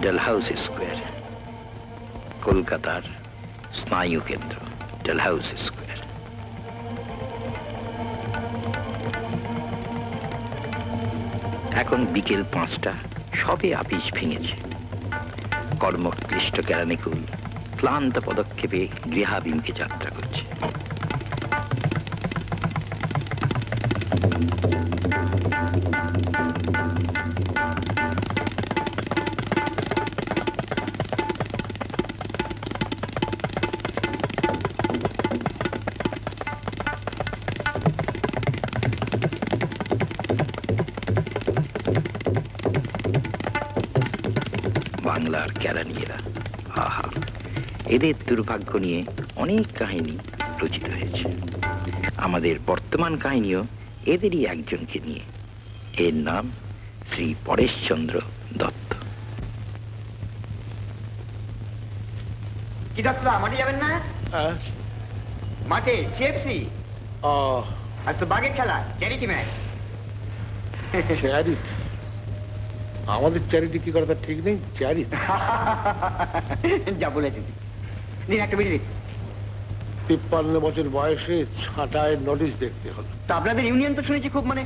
Dalhousie square, কলকাতার স্নায়ু কেন্দ্র ডালহাউসি স্কোয়ার। এখন বিকেল 5টা, সবে আপিস ভেঙেছে। কর্মক্লিষ্ট কেরানিকুল ক্লান্ত পদক্ষেপে গৃহাভিমুখে যাত্রা করছে। বাংলার কেরানিয়েরা, আহা, এদের দুর্ভাগ্য নিয়ে অনেক কাহিনী রচিত হয়েছে। আমাদের বর্তমান কাহিনীও এদেরই একজনকে নিয়ে। এর নাম শ্রী পরেশচন্দ্র দত্ত। কি দত্ত, মাঠে যাবেন না? মাঠে সিএফসি আর তো বাঘের খেলা, চ্যারিটি ম্যাচ। চ্যারিটি? আমাদের চ্যারিটি কি করে তার ঠিক নেই। চ্যারিটি যা বলেছি। দিন একটা বিড়ি। 53 বছর বয়সে ছাঁটায় নোটিশ দেখতে হলো। তা আপনাদের ইউনিয়ন তো শুনেছি খুব মানে।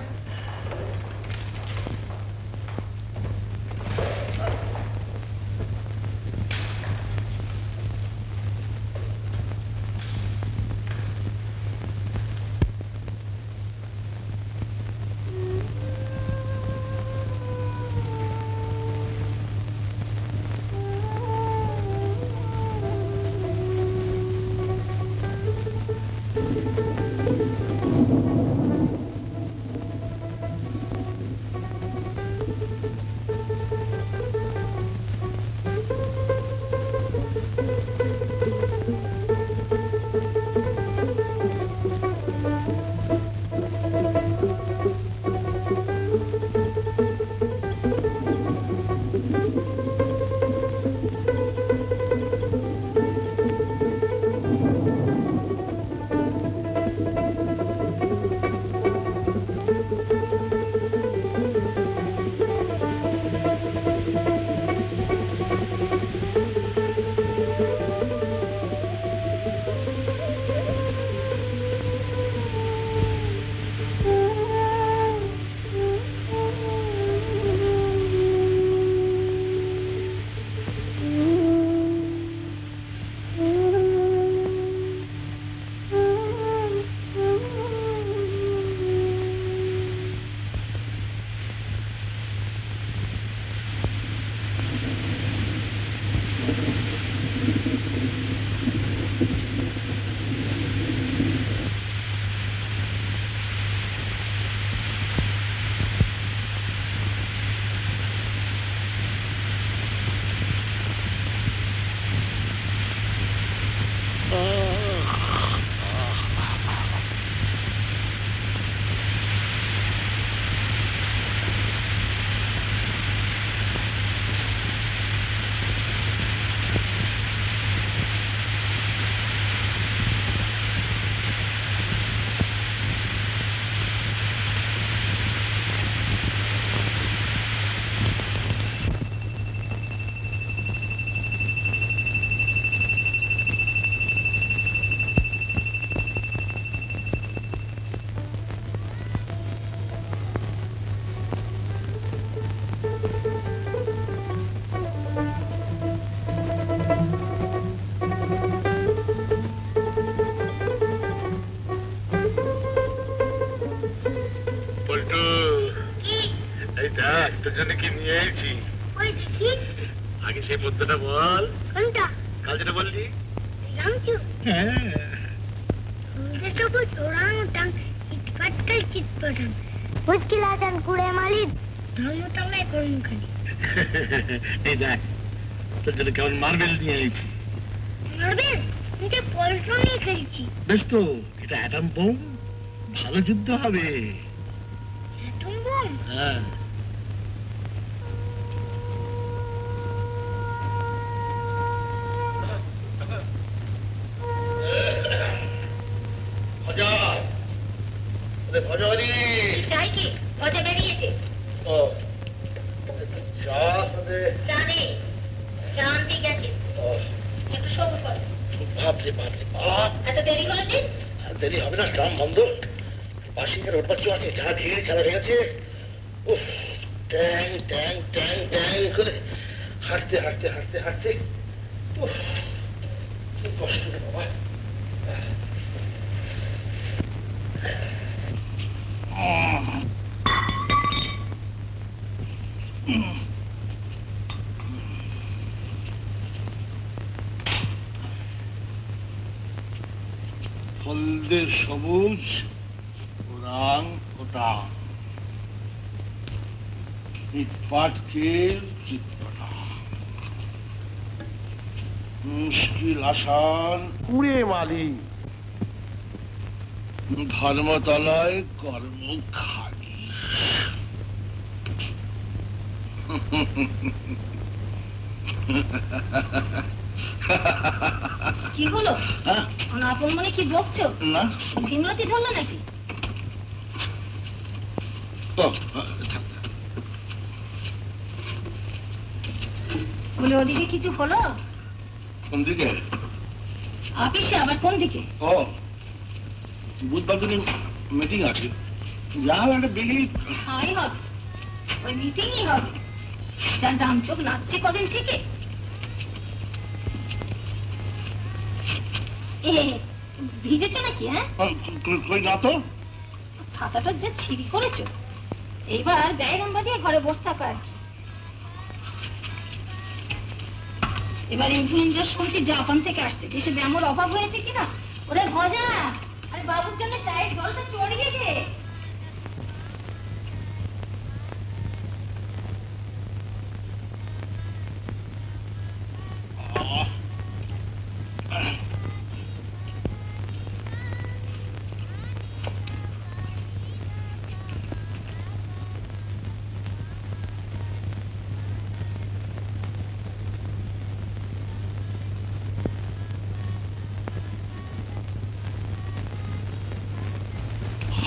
তোর জন্য কি নিয়ে এসেছি আগে সেই মুদ্রাটা বল। কোনটা? কাল যেটা বললি। রামচু। হ্যাঁ, সবুজ ওরাংওটাং চিৎপাটকাল চিৎপাটাং মুশকিলাটান কুড়ে মালিদ ধর্মতলায় কর্মখালি। এই দেখ তোর জন্য কেমন মার্বেল নিয়ে এসেছি। মার্বেল? এটা পল্টন নিয়ে খেলছি। বেশ তো, এটা অ্যাটম বোম, ভালো যুদ্ধ হবে। Atom bomb? হ্যাঁ। চাই কি? ভজা বেরিয়েছে। চা নেই? বাপরে বাপরে বাপ, এত দেরি করেছি? দেরি হবে না, ট্রাম বন্ধ, বাসিকের ওঠবার কেউ আছে, যা ভিড়, খেলা ভেঙেছে। উফ, ট্যাং ট্যাং ট্যাং ট্যাং করে হাঁটতে হাঁটতে হাঁটতে হাঁটতে, উফ, কি কষ্ট রে বাবা। হলদে সবুজ, ওরাং ওটাং, পাটকেল চিত্রটা, মুশকিল আসান কুড়ে মালি, ধর্মতলায় কর্ম খালি। কি হলো? হ্যাঁ? আপন মনে কি বকছো? না, ভীমরতি ধরলো নাকি? ও, বলে ওদিকে কিছু হলো? কোন দিকে? অফিসে আবার কোন দিকে? ও, বুধবার দিনে মিটিং আছে, যা একটা বেগলি। হাই হবে, ওই মিটিংই হবে। যার ডাম চোখ নাচছে কদিন থেকে। ভিজেছ নাকি? হ্যাঁ, কই না তো। ছাতাটা যে ছিঁড়ি করেছো, এইবার ব্যায়াম বাঁধিয়ে ঘরে বসে থাকো আর কি। এবার ইনফ্লুয়েঞ্জা শুনছি জাপান থেকে আসছে, দেশে ব্যায়ামের অভাব হয়েছে কিনা। ওরে ভজা, আরে বাবুর জন্য চায়ের জলটা চড়িয়ে দে।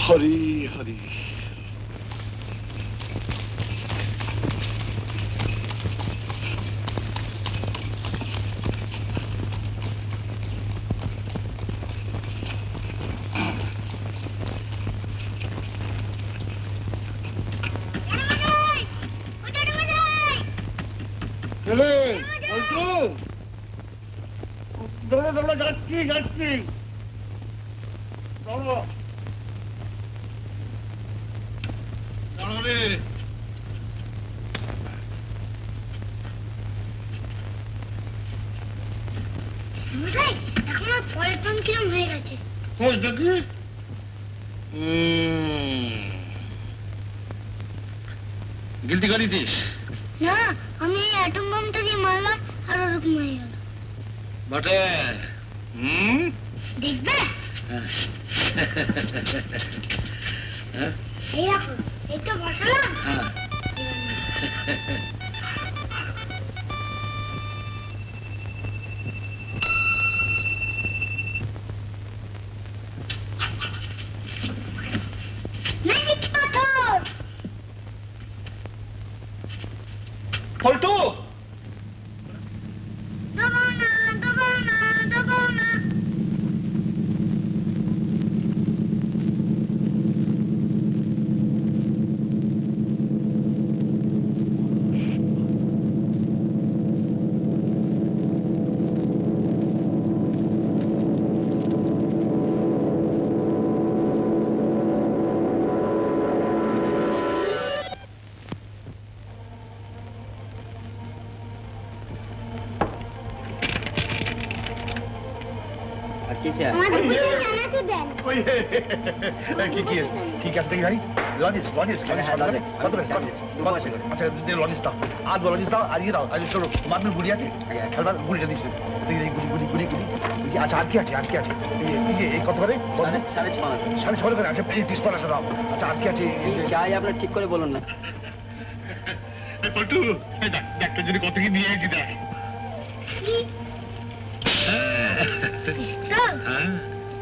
হরি হরি। যাচ্ছি যাচ্ছি, মশাই, এখন আর পল্টন কিরম হয়ে গেছে? দেখি। গিলতি করেছিস? না, আমি এই অ্যাটম বোমটা দিয়ে মারলাম আর ওরকম হয়ে গেল। বটে। দেখবে? এই দেখো, এই তো বসালাম। ম্যাজিক পাথর। পল্টু, দেবো না, দেবো না, দেবো না। আমাদের কিছু জানাতে দেন। কি কাজ থেকে গাড়ি? লজিস লজিস আচ্ছা, লজিস দাও, আর লজিস দাও, আর ইয়ে দাও, আর শোনো, মারপিল গুলি আছে, খেলবার গুলিটা দিস, গুলি গুলি গুলি গুলি। আচ্ছা, আর কি আছে? আর কি আছে? এই কত করে? 6.5 করে। আচ্ছা, এই পিস্তল আছে দাও। আচ্ছা, আর কি আছে? চাই আপনার ঠিক করে বলুন না। পল্টু, ডাক্তার যদি কত কি নিয়ে আছি দেখ। কি? পিস্তল?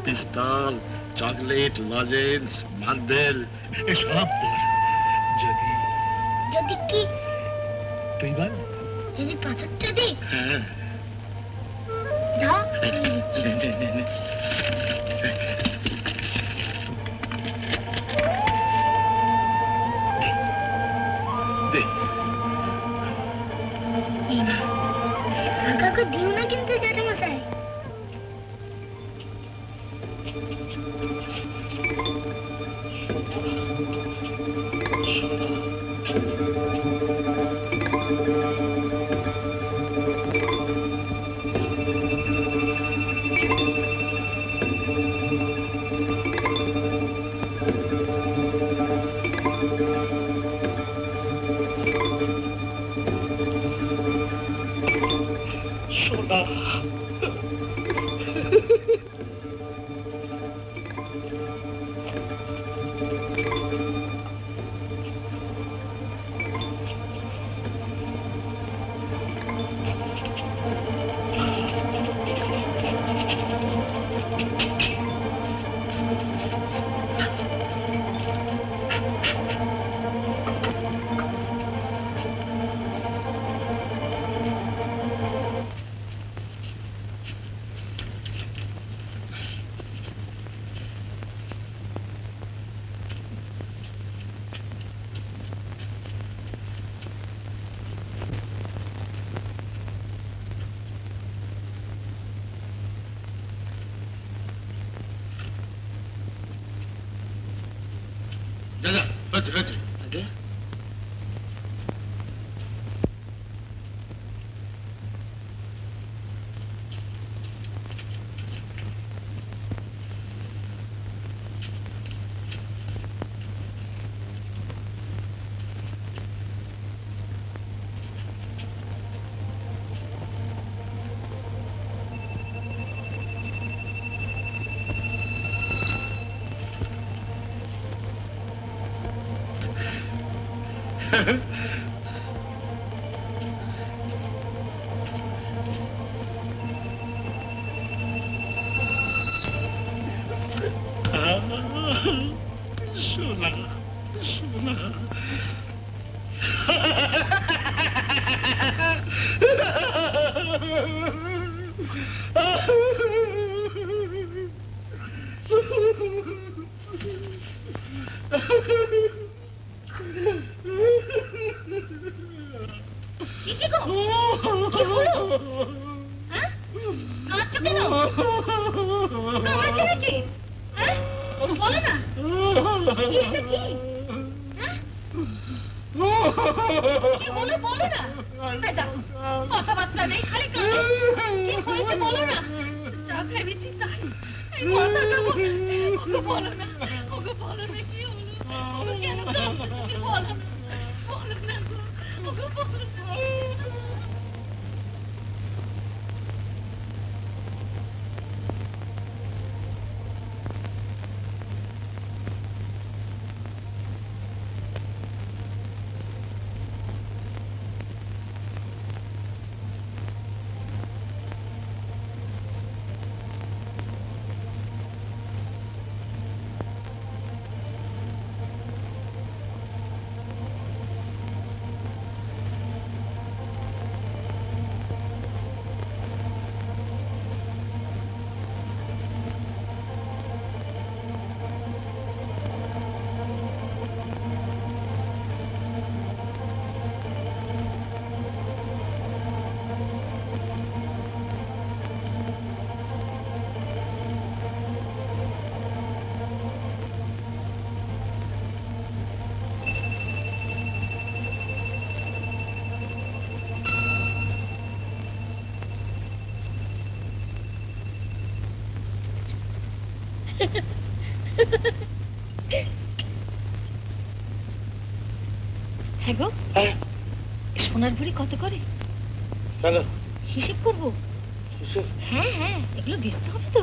পিস্তল, চকলেট, লজেন্স, মার্বেল, এসব তোর। যদি যদি কি? তুই বল। যদি পাথরটা দিই? হ্যাঁ, দাও কাকা দিও না কিন্তু জ্যাঠামশাই। সোনা যা যা হচ্ছে হচ্ছে আগে সোনা সোনা কি গো? কি হলো? হ্যাঁ? কাঁদছো কেন? কাঁদছো নাকি? হ্যাঁ? বলো না। কি এটা কি? হ্যাঁ? কি হলো বলো না। এই দেখো, কথাবার্তা নেই, খালি কাঁদো। কি হয়েছে বলো না। যা ভেবেছি তাই। এই মাথাটা ওকে বলো না। ওকে বলো না কি হলো। ওকে কেন কাঁদছো তুমি বলো না। বলো না গো। ওকে বলো না। হ্যাঁ গো, সোনার ভরি কত করে? কেন হিসেব করবো। হ্যাঁ হ্যাঁ, এগুলো বেচতে হবে তো।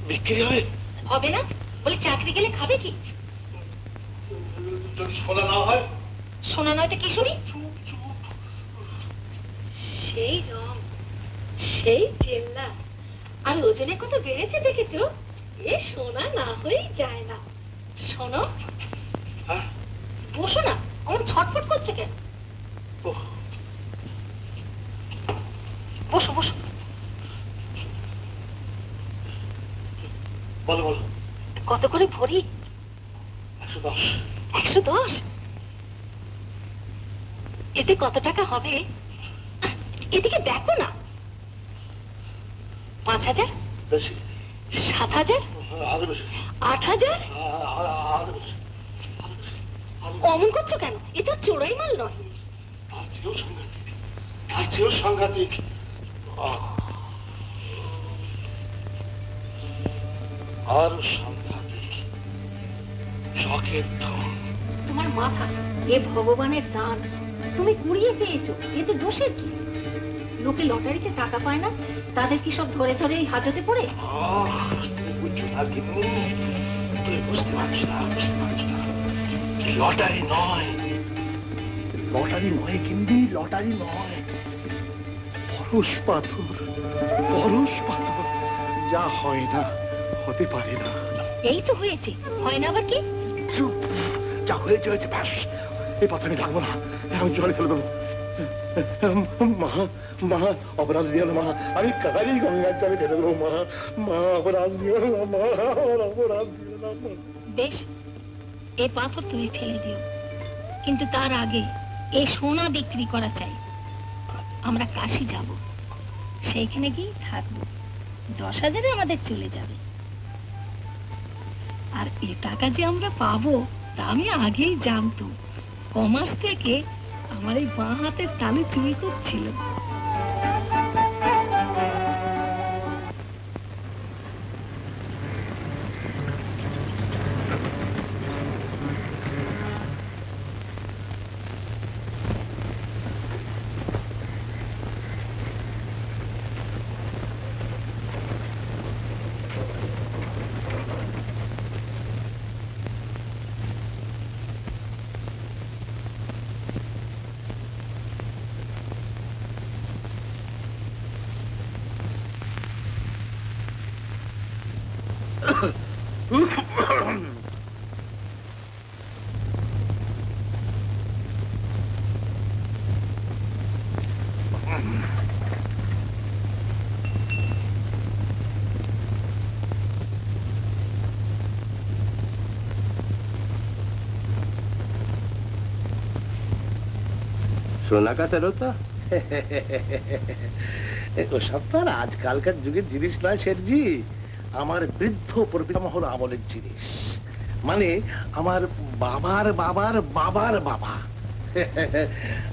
বিক্রি হবে? হবে না, বলে চাকরি গেলে খাবে কি? যদি সোনা না হয়? সোনা নয় তো কি শুনি? সেই রং, সেই চেল্লা, আর ওজনে কত বেড়েছে দেখেছো? এ সোনা না হয়েই যায় না। শোনো, বসো না, আমার ছটফট করছে কেন? বসো বসো। বলো বলো। কত করে ভরি? 110। 110? এতে কত টাকা হবে? এদিকে দেখো না। 5000? বেশি। 7000? আরো বেশি। 8000? আরো বেশি। অমন করছো কেন? এ তো চোরাই মাল নয়। তার চেয়েও সাংঘাতিক, তার চেয়েও সাংঘাতিক। আরো সাংঘাতিক চকের ধন। তোমার মাথা, এ ভগবানের দান। তুমি কুড়িয়ে পেয়েছো, এতে দোষের কি? লোকে লটারিতে টাকা পায় না, তাদের কি সব ধরে ধরে এই হাজতে পড়ে? তুই বুঝছো না গিন্নি, তুই বুঝতে পারছো না, বুঝতে পারছো না। লটারি নয়, লটারি নয় গিন্নি, লটারি নয়। পরশ পাথর, পরশ পাথর। যা হয় না, হতে পারে না। এই তো হয়েছে, হয় না আবার কি? চুপ, যা হয়েছে হয়েছে, ব্যাস। এই পাথর আমি রাখবো না, এখন জলে ফেলে দেবো। মা, মা, অপরাধ দিও না মা, আমি কাকারি গঙ্গার জলে ফেলে দেবো মা। মা, অপরাধ দিও না মা, অপরাধ দিও না মা। বেশ, এই পাথর তুমি ফেলে দিও, কিন্তু তার আগে এই সোনা বিক্রি করা চাই। আমরা কাশি যাব, সেইখানে গিয়ে থাকবো। 10,000-এ আমাদের চলে যাবে। আর এ টাকা যে আমরা পাবো তা আমি আগেই জানতাম। কমাস থেকে আমার এই বাঁ হাতের তালু চুরি করছিল। সোনা কাটারও তো ওসব তো আর আজকালকার যুগের জিনিস নয় শেঠজি। আমার বৃদ্ধ পিতামহর আমলের জিনিস, মানে আমার বাবার বাবার বাবার বাবা,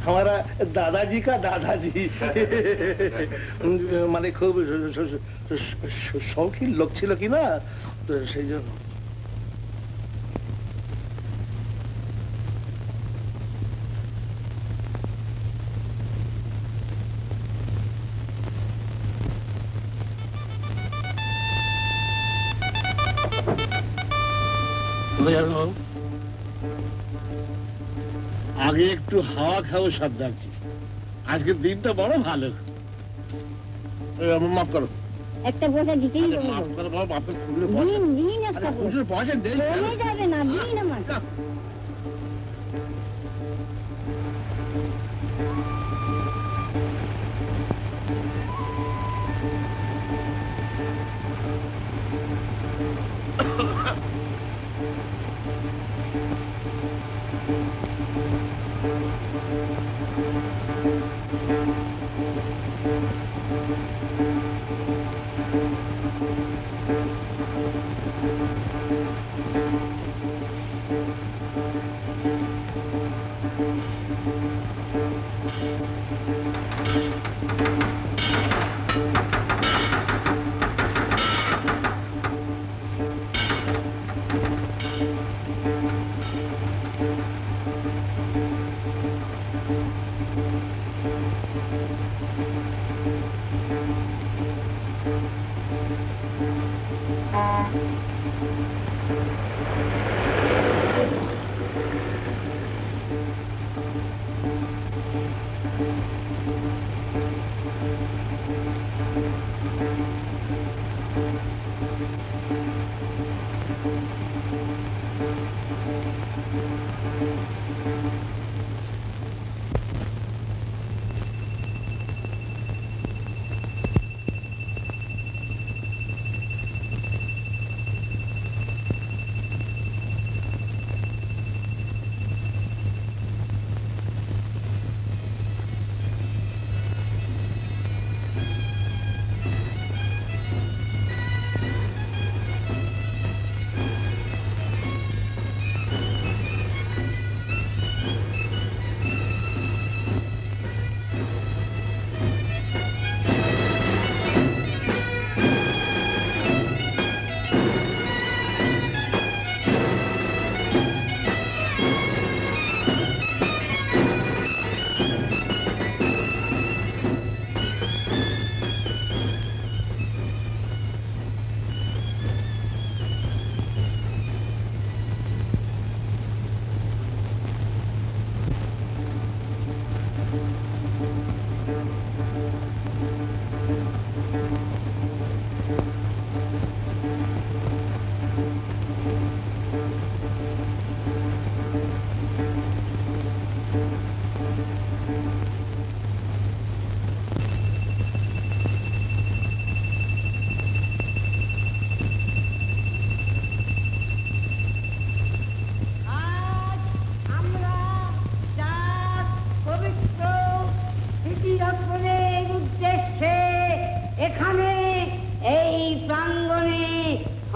हमारा दादाजी का दादाजी মানে খুব শৌখিন লোক ছিল কি না, তো সেই জন্য। আগে একটু হাওয়া খাবো সর্দারজি, আজকের দিনটা বড় ভালো। মাফ করো, একটা পয়সা দিতেই হবে। মাফ করো বাবা, বাপের খুলে দিন দিন একটা পয়সা পয়সা দেই, কমে যাবে না, দিন আমার।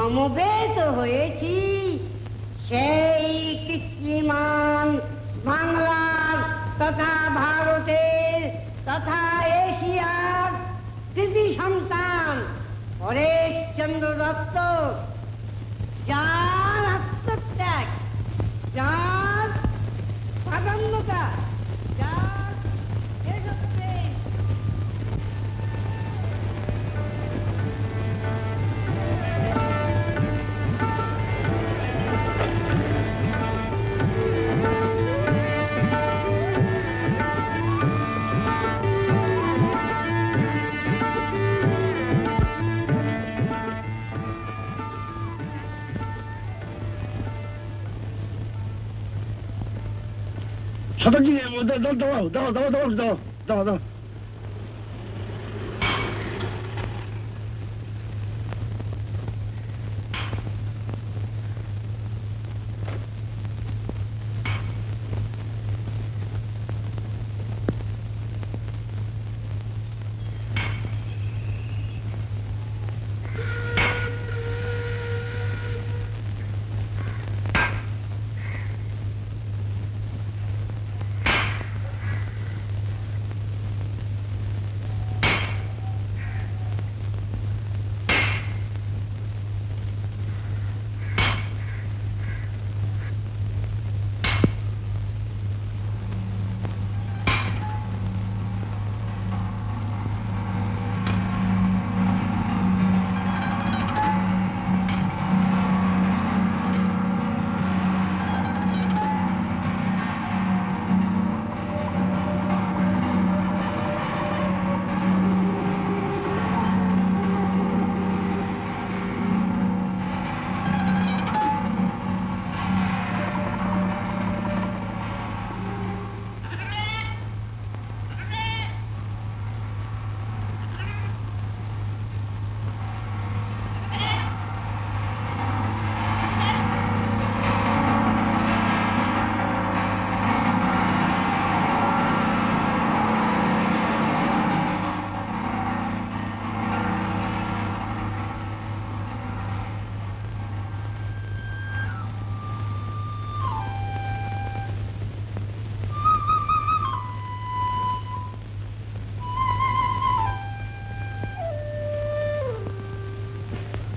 সমবেত হয়েছি সেই কৃত্রিমান বাংলার তথা ভারতের তথা এশিয়ার কৃতি সন্তান পরেশচন্দ্র দত্ত, যার আত্মত্যাগ, যার প্রাধান্যতা, যার দেশপ্রেম। শতাব্দী দাও দাও দাও দাও দাও দাও দাও দাও।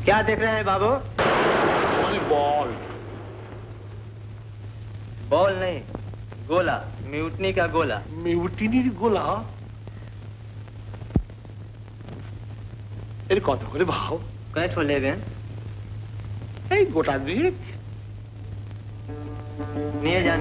क्या देख रहे हैं बाबू? बॉल बॉल नहीं, गोला, म्यूटनी का गोला। মিউটিনির গোলা এর কত করে ভাও? कैसे लेबेन? এই গোটা দিয়ে নিয়ে যান।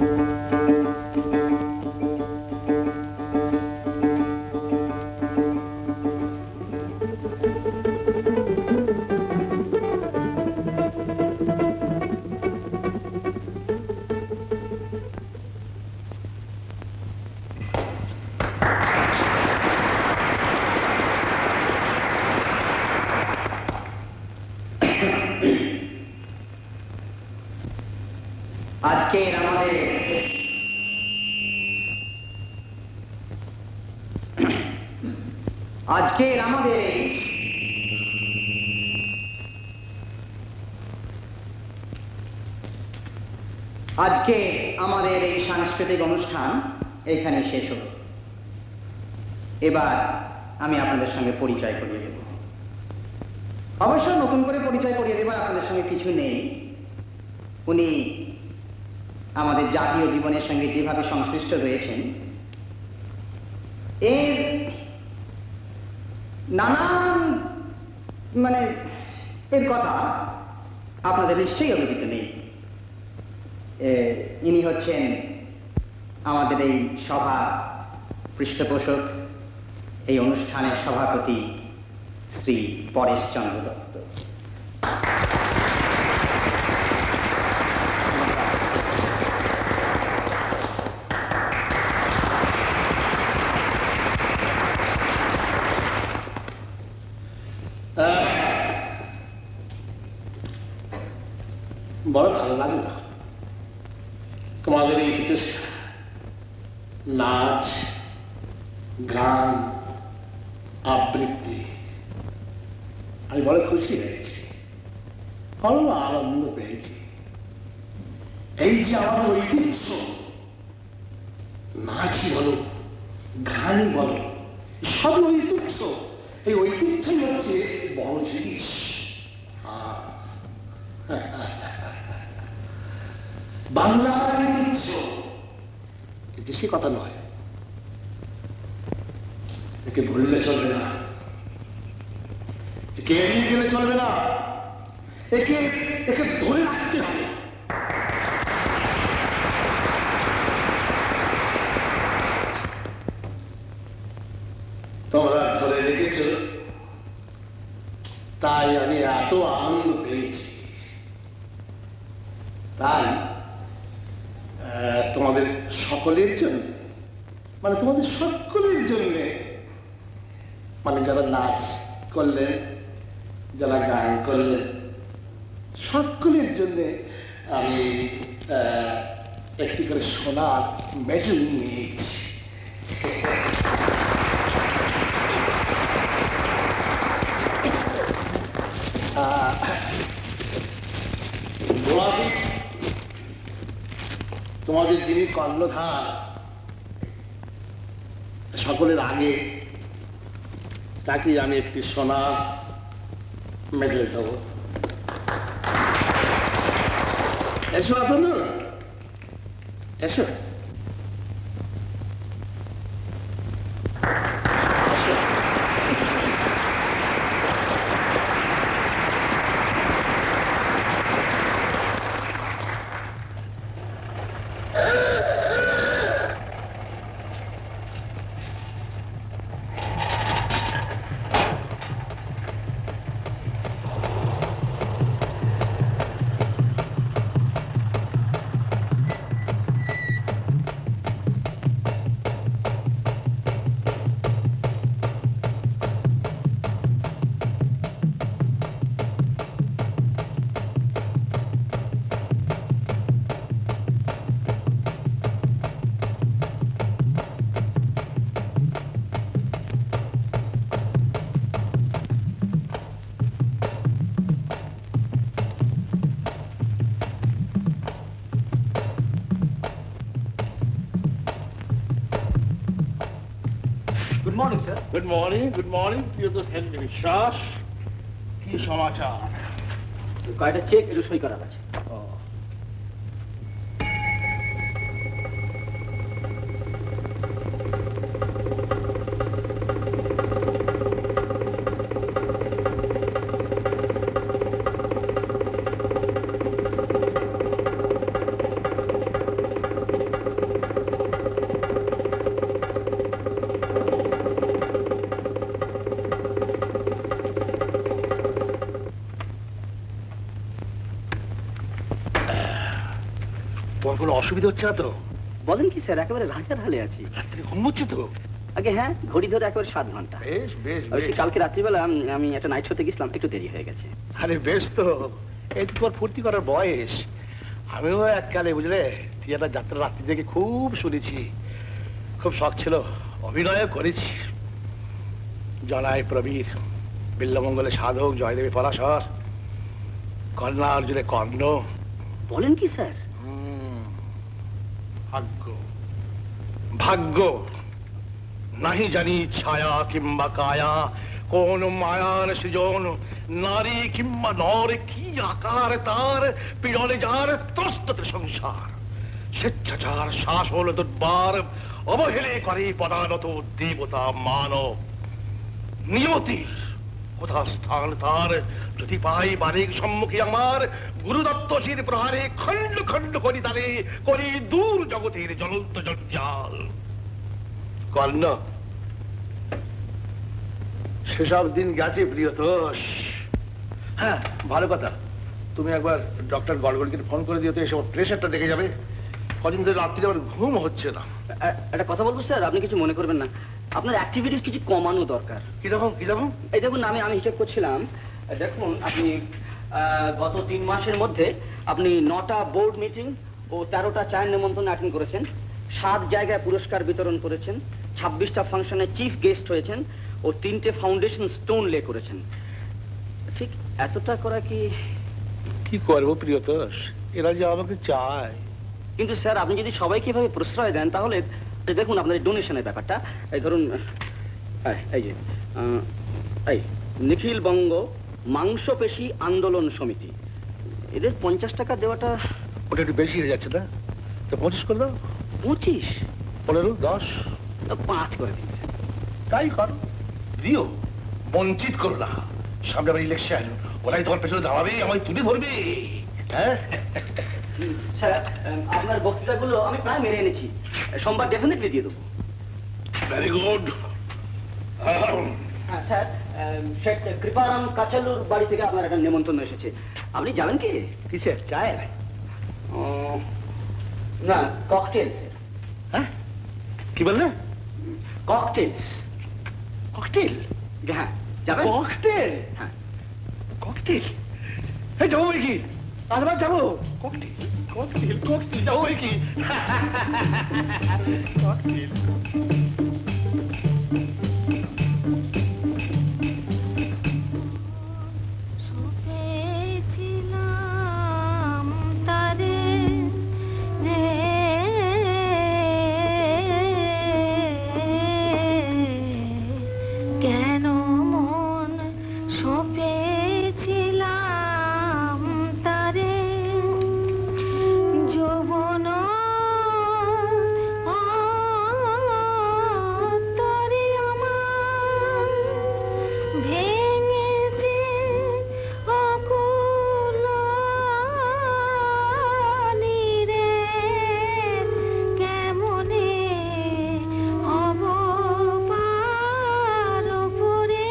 আজকের আমাদের আজকের আমাদের এই সাংস্কৃতিক অনুষ্ঠান এখানে শেষ হলো। এবার আমি আপনাদের সঙ্গে পরিচয় করিয়ে দেব। অবশ্য নতুন করে পরিচয় করিয়ে দেবার আপনাদের সঙ্গে কিছু নেই। উনি আমাদের জাতীয় জীবনের সঙ্গে যেভাবে সংশ্লিষ্ট রয়েছেন, এর নানান এর কথা আপনাদের নিশ্চয়ই অবগত নেই। ইনি হচ্ছেন আমাদের এই সভা পৃষ্ঠপোষক, এই অনুষ্ঠানের সভাপতি শ্রী পরেশচন্দ্র দত্ত। বড় ভালো লাগলো তোমাদের এই প্রচেষ্টা, নাচ, গান, আবৃত্তি। আমি বড় খুশি হয়েছি। বড় আনন্দ পেয়েছি। এই যে আমাদের ঐতিহ্য, নাচই বলো, গানই বলো, সব ঐতিহ্য। এই ঐতিহ্যই হচ্ছে বড় জিনিস। বাংলার ঐতিহ্য, কিন্তু সে কথা নয়, একে ভুললে চলবে না, একে এড়িয়ে গেলে চলবে না, একে একে ধরে রাখতে হবে। তোমরা ধরে রেখেছ, তাই আমি এত আনন্দ পেয়েছি। তাই তোমাদের সকলের জন্য, মানে তোমাদের সকলের জন্য, মানে যারা নাচ করলেন, যারা গান করলেন, সকলের জন্য আমি একটি করে সোনার মেডেল নিয়ে এসেছি। তোমাদের যিনি কর্ণধার, সকলের আগে তাকে আমি একটি সোনার মেডেল দেবো। এসো আতনু, এসো। Good morning sir. Good morning প্রিয় তো হেলথ বিশ্বাস, কি সমাচার? কয়টা চেক একটু সই করার আছে। তোমার কোনো অসুবিধা হচ্ছে না তো? বলেন কি স্যার, একেবারে রাজার হালে আছি। রাত্রে ঘুমোচ্ছে তো? আগে হ্যাঁ, ঘড়ি ধরে একেবারে 7 ঘন্টা। বেশ বেশ অবশ্যই কালকে রাত্রিবেলা আমি একটা নাইট শোতে গেছিলাম, একটু দেরি হয়ে গেছে। আরে বেশ তো, এই তো তোমার ফুর্তি করার বয়স। আমিও এককালে বুঝলে থিয়েটার যাত্রা রাত্রি থেকে খুব শুনেছি, খুব শখ ছিল, অভিনয়ও করেছি। জনায় প্রবীর, বিল্লমঙ্গলে সাধক, জয়দেবী পরাশর, কর্ণা অর্জুনে কর্ণ। বলেন কি স্যার? ভাগ্য ভাগ্য নাহি জানি ছায়া কিংবা কায়া, কোন মায়ার সৃজন, নারী কিংবা নর কি আকার তার, পীড়নে যার ত্রস্ততে সংসার, স্বেচ্ছাচার শাসন দুর্বার, অবহেলে করে পদানত দেবতা মানব। নিয়তি কোথা স্থান তার, যদি পাই বাড়ির সম্মুখে আমার, গুরুদত্ত শির প্রহারে খণ্ড খণ্ড করি তারে, করি দূর জগতের জ্বলন্ত জঞ্জাল। কর্ণ, সেসব দিন গেছে প্রিয়তোষ। হ্যাঁ, ভালো কথা, তুমি একবার ডক্টর গড়গড়কে ফোন করে দিও তো, এসব প্রেশারটা দেখে যাবে। কদিন ধরে রাত্রি আমার ঘুম হচ্ছে না। একটা কথা বলবো স্যার, আপনি কিছু মনে করবেন না, আপনার অ্যাক্টিভিটিস কিছু কমানো দরকার। কিরকম কিরকম? এই দেখুন, আমি হিসেব করছিলাম, দেখুন আপনি গত 3 মাসের মধ্যে আপনি 9টা বোর্ড মিটিং ও 13টা চায়ের নিমন্ত্রণ অ্যাটেন্ড করেছেন, 7 জায়গায় পুরস্কার বিতরণ করেছেন, 26টা ফাংশনে চিফ গেস্ট হয়েছেন ও 3টে ফাউন্ডেশন স্টোন লে করেছেন। ঠিক এতটা করা কি কি করবো প্রিয়তোষ, এরা যে আমাকে চায়। কিন্তু স্যার আপনি যদি সবাইকে এভাবে প্রশ্রয় দেন তাহলে এই দেখুন আপনাদের ডোনেশনের ব্যাপারটা, এই ধরুন এই যে এই নিখিল বঙ্গ মাংসপেশী আন্দোলন সমিতি, এদের 50 টাকা দেওয়াটা। ওটা একটু বেশি হয়ে যাচ্ছে না? তো 25 করে দাও। 25, 15, 10, 5 করে দিন স্যার। তাই করো, দিও, বঞ্চিত করো না। সামনে আবার ইলেকশন, ওরাই তোমার পেছনে দাঁড়াবে, আমায় তুলে ধরবে। হ্যাঁ স্যার আপনার বক্তৃতাগুলো আমি প্রায় মেরে এনেছি, সোমবার ডেফিনেটলি দিয়ে দেবো। Very good. হ্যাঁ স্যার, শেখ কৃপারাম কাচালুর বাড়ি থেকে আপনার একটা নিমন্ত্রণ এসেছে, আপনি যাবেন কি? কিসের চায়? না, ককটেল স্যার। হ্যাঁ কি বললে? ককটেলস। ককটেল? হ্যাঁ যাবেন? ককটেল? হ্যাঁ। ককটেল? এই যাবো কি? আজবার যাবো? ককটেল ককটেল ককটেল যাবো কি? ককটেল। শুনেছিলাম তারে রে, কেন মন সপেছিলাম তারে, যৌবন তরে আমার ভেঙেছে অকুল নীরে, কেমনে হব পার উপরে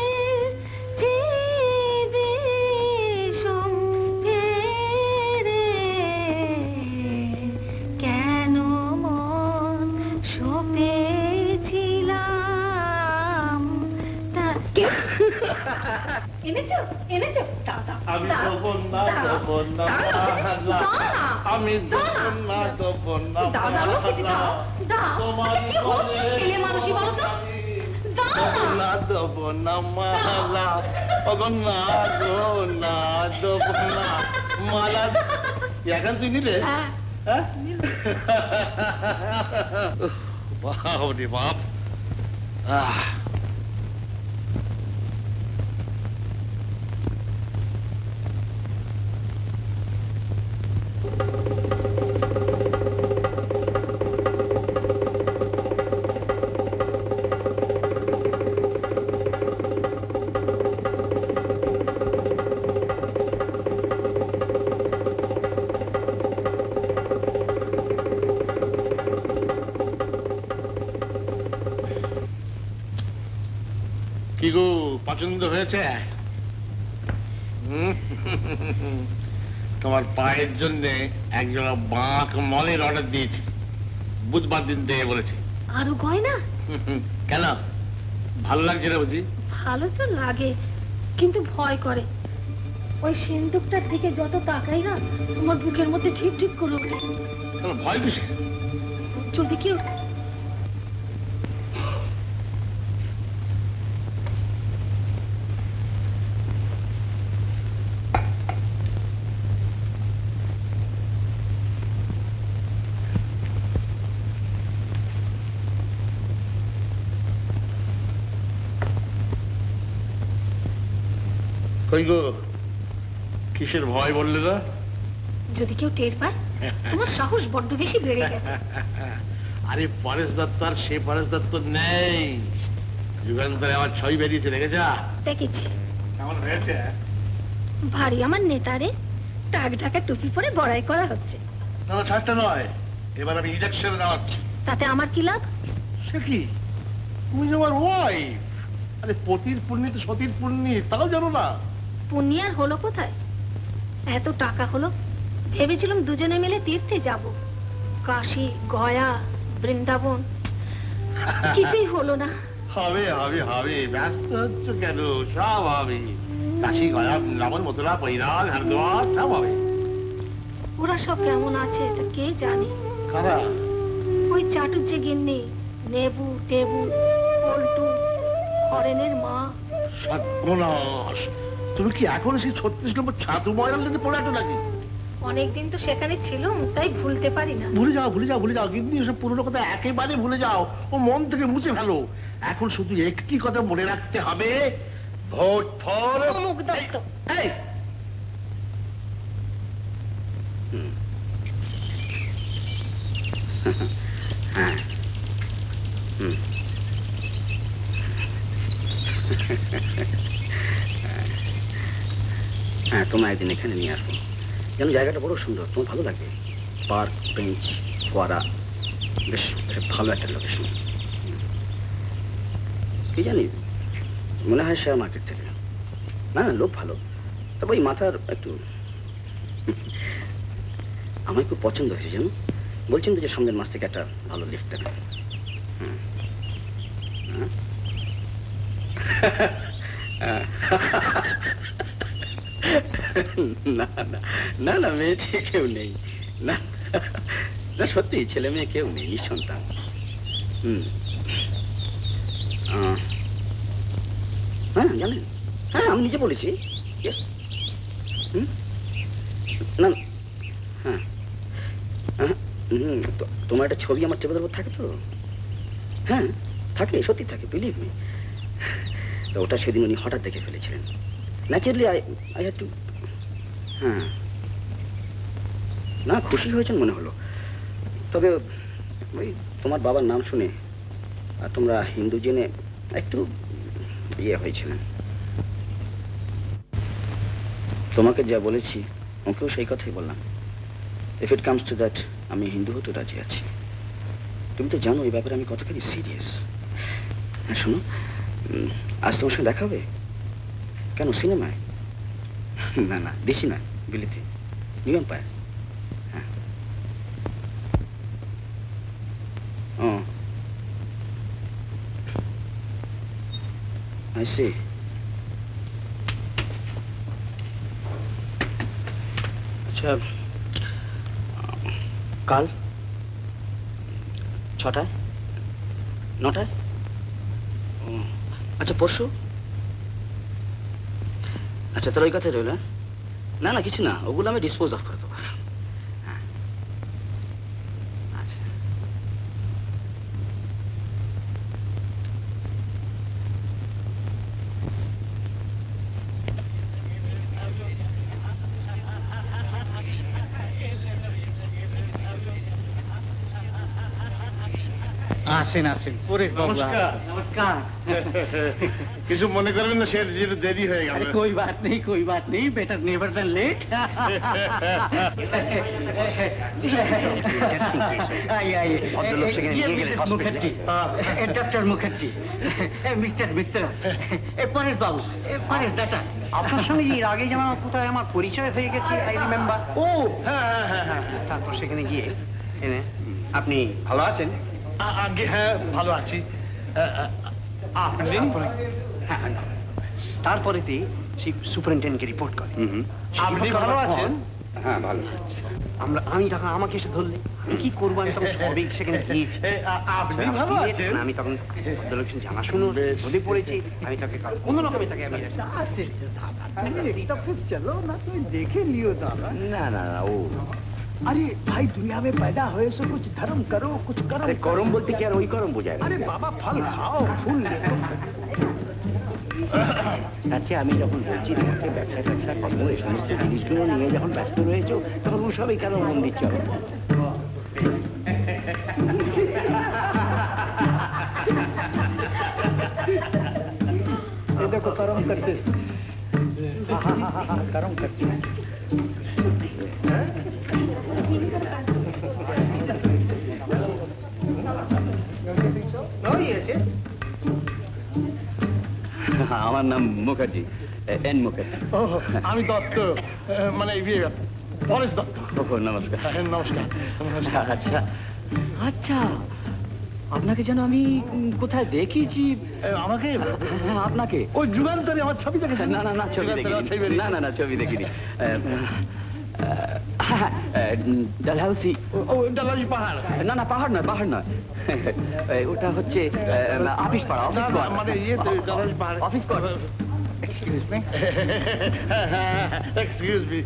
জীবিষম ফেরে, কেন মন সপেছিলাম তার। এনেছো এনেছো, দাও দাও আমি দাও, দেবো না, দাও, দেবো না, দাও, না, দাও না, আমি দাও দেবো না, দেবো না, দাও দাও লক্ষ্মীটি, দাও দাও। তোমার আচ্ছা, কি হচ্ছে ছেলে মানুষই বলো তো, দাও না। না দেবো না মালা, ওগো না গো, না দেবো না মালা। এখন তুই নিলে? হ্যাঁ, হ্যাঁ? বাপ রে বাপ। কি গো, পছন্দ হয়েছে? তোমার পায়ের জন্য একজোড়া বাঁক মলের অর্ডার দিয়েছি, বুধবার দিন দেবে বলেছে। আরো গয়না? কেন, ভালো লাগছে না বুঝি? ভালো তো লাগে, কিন্তু ভয় করে। ওই সিন্দুকটার দিকে যত তাকাই না, আমার বুকের মধ্যে ঠিক ঠিক করে ওঠে। তোমার ভয় কিসে? যদি কেউ কই গো, কিসের ভয় বললে না? যদি কেউ টের পায়, তোমার সাহস বড্ড বেশি বেড়ে গেছে। আরে পরেশ দত্ত আর সে পরেশ দত্ত নেই, যুগান্তরে আমার ছবি বেরিয়েছে, দেখেছা? দেখেছি, কেমন হয়েছে? ভারী আমার নেতারে টাক ঢাকা টুপি পরে বড়াই করা হচ্ছে। না ঠাট্টা নয়, এবার আমি ইলেকশনে দাঁড়াচ্ছি। তাতে আমার কি লাভ? সে কি, তুমি যে আমার ওয়াইফ। আরে পতির পুণ্যি তো সতীর পুণ্যি, তাও জানো না? পুণ্যার হলো কোথায়? এত টাকা হলো, ভেবেছিলাম দুজনে মিলে তীর্থে যাব, কাশী, গয়া, বৃন্দাবন, কিছুই হলো না। হবে হবে হবে, ব্যস্ত হচ্ছ কেন? সব হবে, কাশি, গয়া, বৃন্দাবন, মথুরা, বৈরাগ, হরিদ্বার সব হবে। ওরা সব কেমন আছে তা কে জানে। কারা? ওই চাটুর যে গিন্নি, নেবু টেবু, পল্টু, হরেনের মা। সর্বনাশ, তুমি কি এখনো সেই 36 নম্বর ছাতু ময়রালটাতে পড়ে আছো নাকি? অনেকদিন তো সেখানে ছিলাম, তাই ভুলতে পারি না। ভুলে যাও ভুলে যাও ভুলে যাও, কিন্তু এসব পুরোনো কথা একেবারে ভুলে যাও, ও মন থেকে মুছে ফেলো। এখন শুধু একটি কথা মনে রাখতে হবে, ভোট ফর অমুক দত্ত। এই হ্যাঁ হ্যাঁ, তোমার একদিন এখানে নিয়ে আসবো। যেন জায়গাটা বড় সুন্দর, তোমার ভালো লাগবে। পার্ক, বেঞ্চ, ফোয়ারা, বেশ বেশ ভালো একটা লোকেশন। কি জানি, মনে হয় শেয়ার মার্কেট থেকে। না না, লোক ভালো, তবে ওই মাথার একটু আমার খুব পছন্দ হয়েছে জানো। বলছেন তো যে সামনের মাস থেকে একটা ভালো লিফট দেবে। না না না না, মেয়ে কেউ নেই। না না, সত্যি ছেলে মেয়ে কেউ নেই, নিঃসন্তান। হ্যাঁ জানেন, হ্যাঁ আমি নিজে বলেছি। না হ্যাঁ, তোমার একটা ছবি আমার টেবিলের উপর থাকে তো? হ্যাঁ থাকে, সত্যি থাকে, বিলিভ মি। তো ওটা সেদিন উনি হঠাৎ দেখে ফেলেছিলেন। Naturally I had to. হ্যাঁ না, খুশি হয়েছেন মনে হলো। তবে ওই তোমার বাবার নাম শুনে আর তোমরা হিন্দু জেনে একটু ইয়ে হয়েছিলেন। তোমাকে যা বলেছি ওকেও সেই কথাই বললাম। If it comes to that, আমি হিন্দু হতে রাজি আছি। তুমি তো জানো এই ব্যাপারে আমি কতখানি সিরিয়াস। হ্যাঁ শোনো, আজ তোমার সঙ্গে দেখা হবে। কেন, সিনেমায়? না না, দেশি না, বিলেতি, নিউ এম্পায়ার। হ্যাঁ ও I see. আচ্ছা, কাল 6টায়, 9টায়? আচ্ছা পরশু? আচ্ছা তাহলে ওই কথাই রইল। না না, কিছু না, ওগুলো আমি ডিসপোজ অফ করে দেবো। হ্যাঁ আচ্ছা। আসেন আসেন, পরেশ বাবু। নমস্কার। নমস্কার। কিছু মনে করবেন না, সে যেটা দেরি হয়ে গেল। कोई बात नहीं, कोई बात नहीं, बेटर नेवर देन लेट। आइए आइए, ये Mrs Mukherjee, doctor Mukherjee, mister mister, Paresh বাবু, পরেশ দাদা। আপনার সঙ্গে এর আগে যেন কোথায় আমার পরিচয় হয়ে গেছে, আই রিমেম্বার। ও হ্যাঁ হ্যাঁ হ্যাঁ হ্যাঁ, তারপর সেখানে গিয়ে এনে আপনি ভালো আছেন? আগে হ্যাঁ ভালো আছি। আপনি? হ্যাঁ, তারপরেতে সেই সুপারিনটেন্ডেন্টকে রিপোর্ট করে। আপনি ভালো আছেন? হ্যাঁ ভালো। আমি তখন আমাকে এসে ধরলে আমি কি করবো, আমি তখন সবই সেখানে গিয়েছি। আপনি ভালো আছেন? আমি তখন ভদ্রলোকের জানাশুনো ধরে পড়েছি। আমি তাকে কোনো রকমে তাকে আমি चलो ना, तुम देखे लियो दादा। না না না, ও अरे भाई, दुनिया में पैदा हुए सो कुछ धर्म करो, कुछ करो। করম বলতে কি আর ওই করম বোঝায়? अरे बाबा, फल खाओ, फूल देखो। আচ্ছা, আমি যখন বলছি তোমাকে ব্যবসা ট্যাবসা করবো, এই সমস্ত জিনিসগুলো নিয়ে যখন ব্যস্ত রয়েছো, তখন ওসবই কেন মন দিচ্ছ? देखो करम करते, करम करते। আমার নাম মুখার্জি, এন মুখার্জি। আমি দত্ত, মানে পরেশ দত্ত। নমস্কার। নমস্কার। আচ্ছা আচ্ছা, আপনাকে যেন আমি কোথায় দেখিয়েছি। আমাকে? আপনাকে ওই যুগান্তরে আমার ছবি দেখেছেন? না না না, ছবি দেখিনি। না না না, ছবি দেখিনি। ডালহাউসি। ও ডালাজি পাহাড়? না না, পাহাড় নয়, পাহাড় নয়। ওটা হচ্ছে অফিস পাড়া। অফিস মানে ইয়ে ডালাজি পাহাড়। অফিস পাড়া। Excuse me. Excuse me.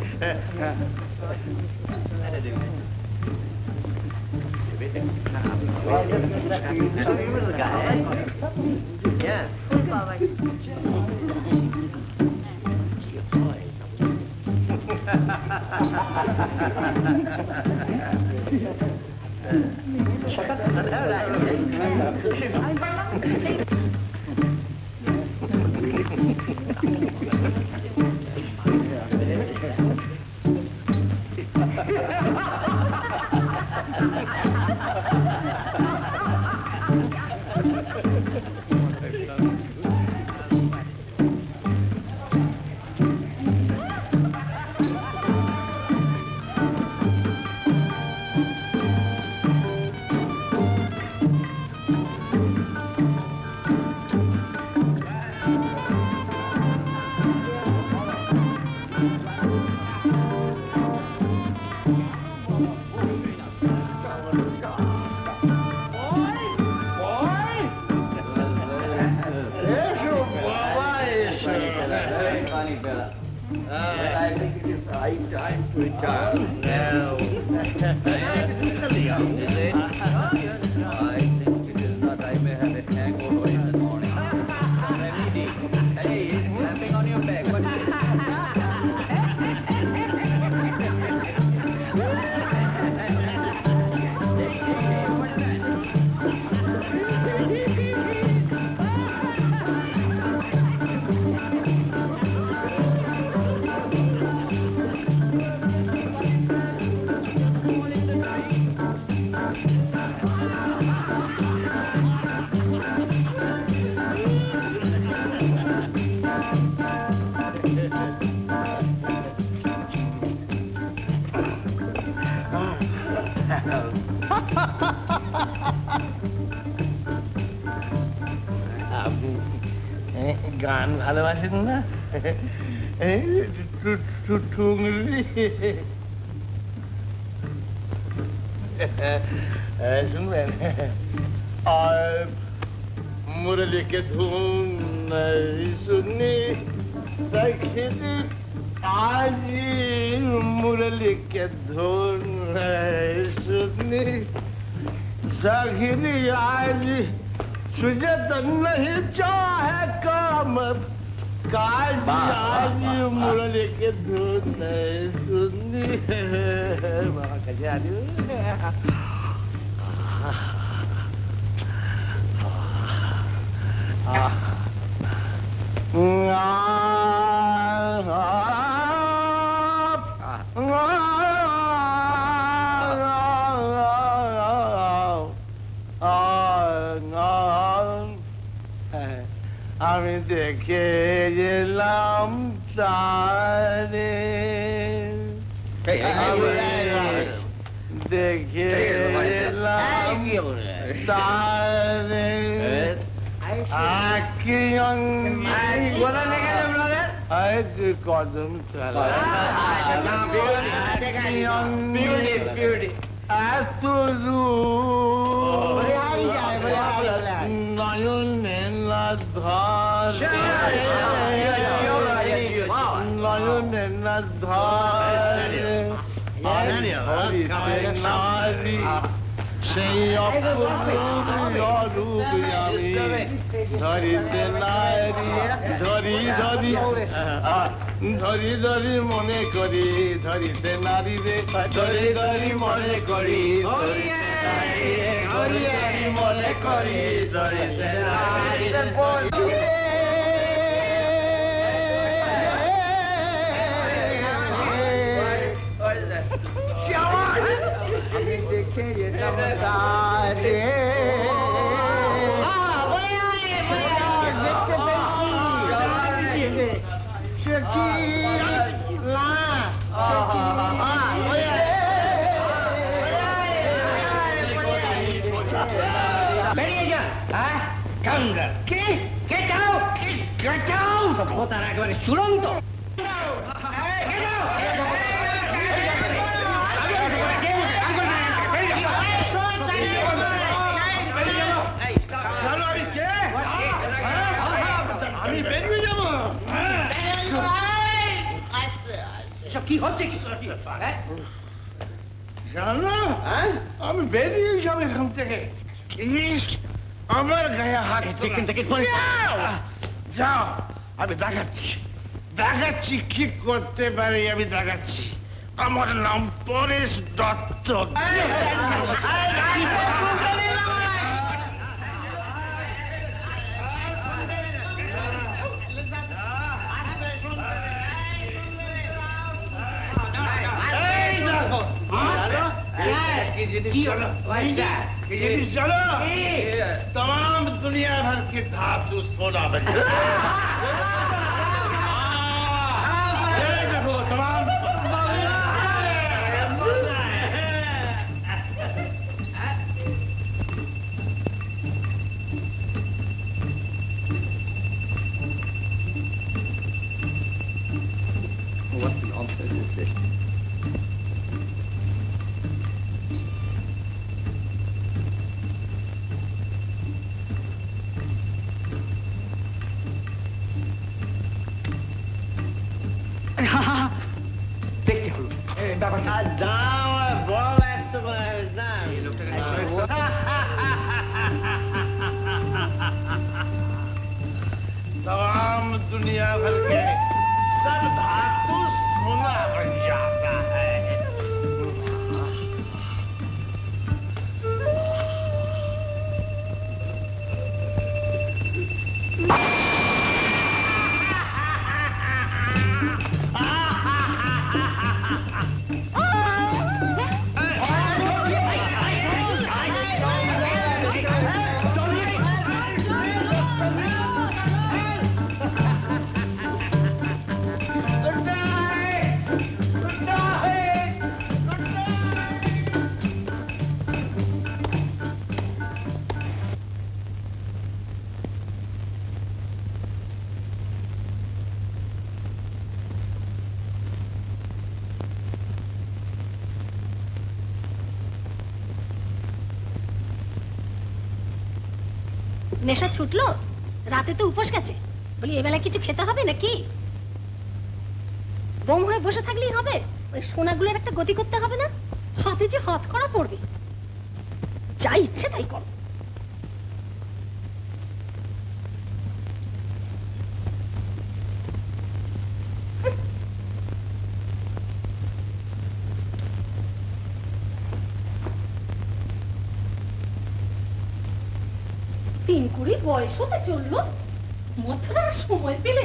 Very funny fella. But I think it is high time to retire now. I think it is not. I may have a hangover in the morning. Hey, he's clapping on your back. What is it? গান ভালোবাসেন না? ঠুংরি শুনবেন? আর মুরলি কে ধুন শুনি খেতে আজি मुरली के धुन सुनी साखिरी आज तुझे तो नहीं चाहे काम काज आज मुरली के धुन सुनी बाबा कैसे आ আমি দেখে গেলাম তারে দেখে গেলাম তারে কদম চলা এত নয়নে না ধরে নয়নে না ধরে নারী সেই অপরূপ আমি ধরিতে নারী ধরি ধরি ধরি ধরি মনে করি ধরিতে নারী রে ধরি ধরি মনে করি ধরি ধরি মনে করি ধরিতে নারী আমি দেখে যেতাম তারে বেরিয়ে যা কে যাও সভ্যতার একেবারে চূড়ান্ত আমি বেরিয়ে যাবো এসব কি হচ্ছে কি হ্যাঁ? জানো আমি বেরিয়ে যাব এখান থেকে প্লিজ আমার গায়ে হাত এখান থেকে যাও আমি দেখাচ্ছি কি করতে পারি আমি দেখাচ্ছি আমার নাম পরেশ দত্ত चलो तमाम दुनिया भर के धातु सोना बन देखो तमाम What nonsense is this? দেখতে হলো ব্যাপারটা तमाम दुनिया भर के सब धातु सोना बन जाता है নেশা ছুটলো? রাতে তো উপোস গেছে, বলি এবেলা কিছু খেতে হবে নাকি? বোম হয়ে বসে থাকলেই হবে? ওই সোনাগুলোর একটা গতি করতে হবে না? হাতে যে হাত করা পড়বে। যা ইচ্ছে তাই করো। তিন কুড়ি বয়স হতে চললো, মধ্যরা সময় পেলে।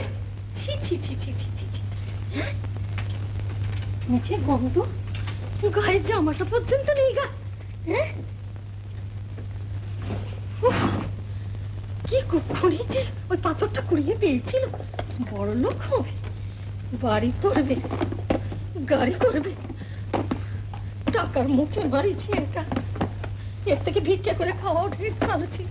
ছি ছি ছি ছি ছি ছি ছি। মুখে গন্ধ, গায়ের জামাটা পর্যন্ত নেই গা। হ্যাঁ, কি কুক্ষণে যে ওই পাথরটা কুড়িয়ে পেয়েছিল। বড় লোক হবে, বাড়ি করবে, গাড়ি করবে, টাকার মুখে বাড়ি ছেড়ে। এর থেকে ভিক্ষা করে খাওয়াও ঠিক ভালো ছিল।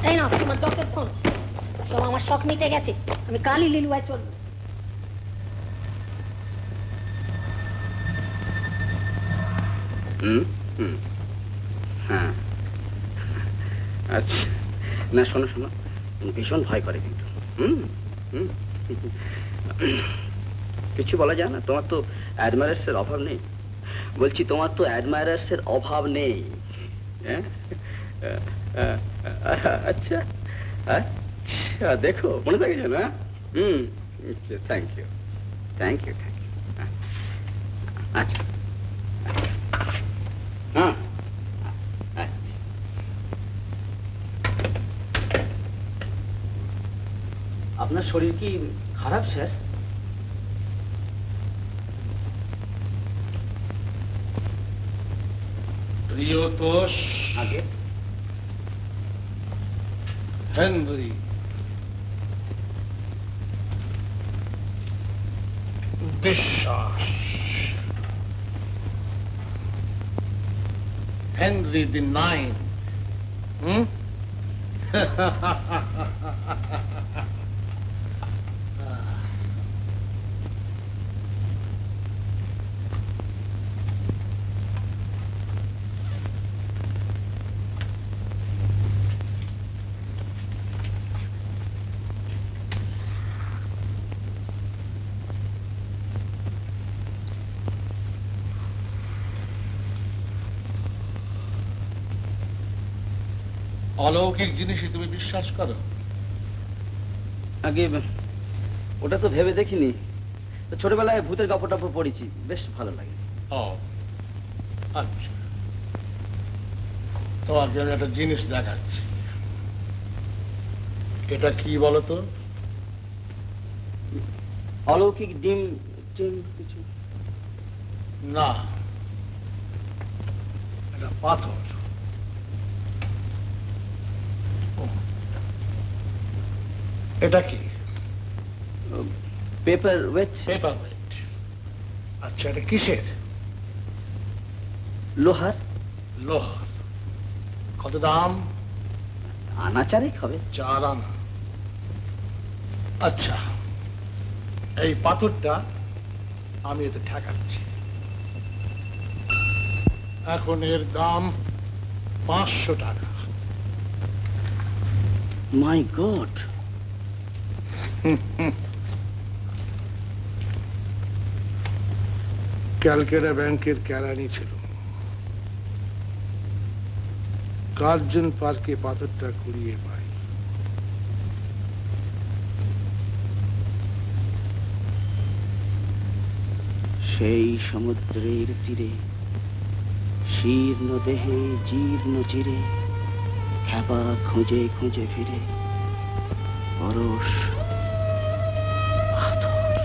এই না তোমার দশের ফোন, সব আমার শখ মিটে গেছে। আমি কালই লিলুয়ায় চলবো। হ্যাঁ, আচ্ছা। না শোনো শোনো, ভীষণ ভয় করে কিন্তু। কিছু বলা যায় না। তোমার তো অ্যাডমায়ার্স এর অভাব নেই। বলছি তোমার তো অ্যাডমায়ার্স এর অভাব নেই। আচ্ছা আচ্ছা, দেখো মনে থাকে যেন। আচ্ছা, thank you thank you thank you. আচ্ছা হ্যাঁ, আপনার শরীর কি খারাপ স্যার? প্রিয়তোষ আগে হেনরি বিশ্বাস, হেনরি the Ninth। অলৌকিক জিনিসই তুমি বিশ্বাস করো? আগে ওটা তো ভেবে দেখিনি, তো ছোটবেলায় ভূতের গল্প টপ্প পড়েছি, বেশ ভালো লাগে। ও আচ্ছা, তোমাকে আমি একটা জিনিস দেখাচ্ছি। এটা কি বলো তো? অলৌকিক ডিম টিম কিছু? না, এটা পাথর। এটা কি? Paper wait. Paper wait. আচ্ছা, এটা কিসের? লোহার। লোহার। কত দাম? আনা চারেক হবে। 4 আনা। আচ্ছা, এই পাথরটা আমি এতে ঠেকাচ্ছি। এখন এর দাম 500 টাকা। মাই গড। ক্যালকাটা ব্যাংকের কেরানি ছিল, কার্জন পার্কে পাথরটা কুড়িয়ে পাই। সেই সমুদ্রের তীরে শীর্ণ দেহে জীর্ণ চিরে খ্যাপা খুঁজে খুঁজে ফিরে পরশ পাথর।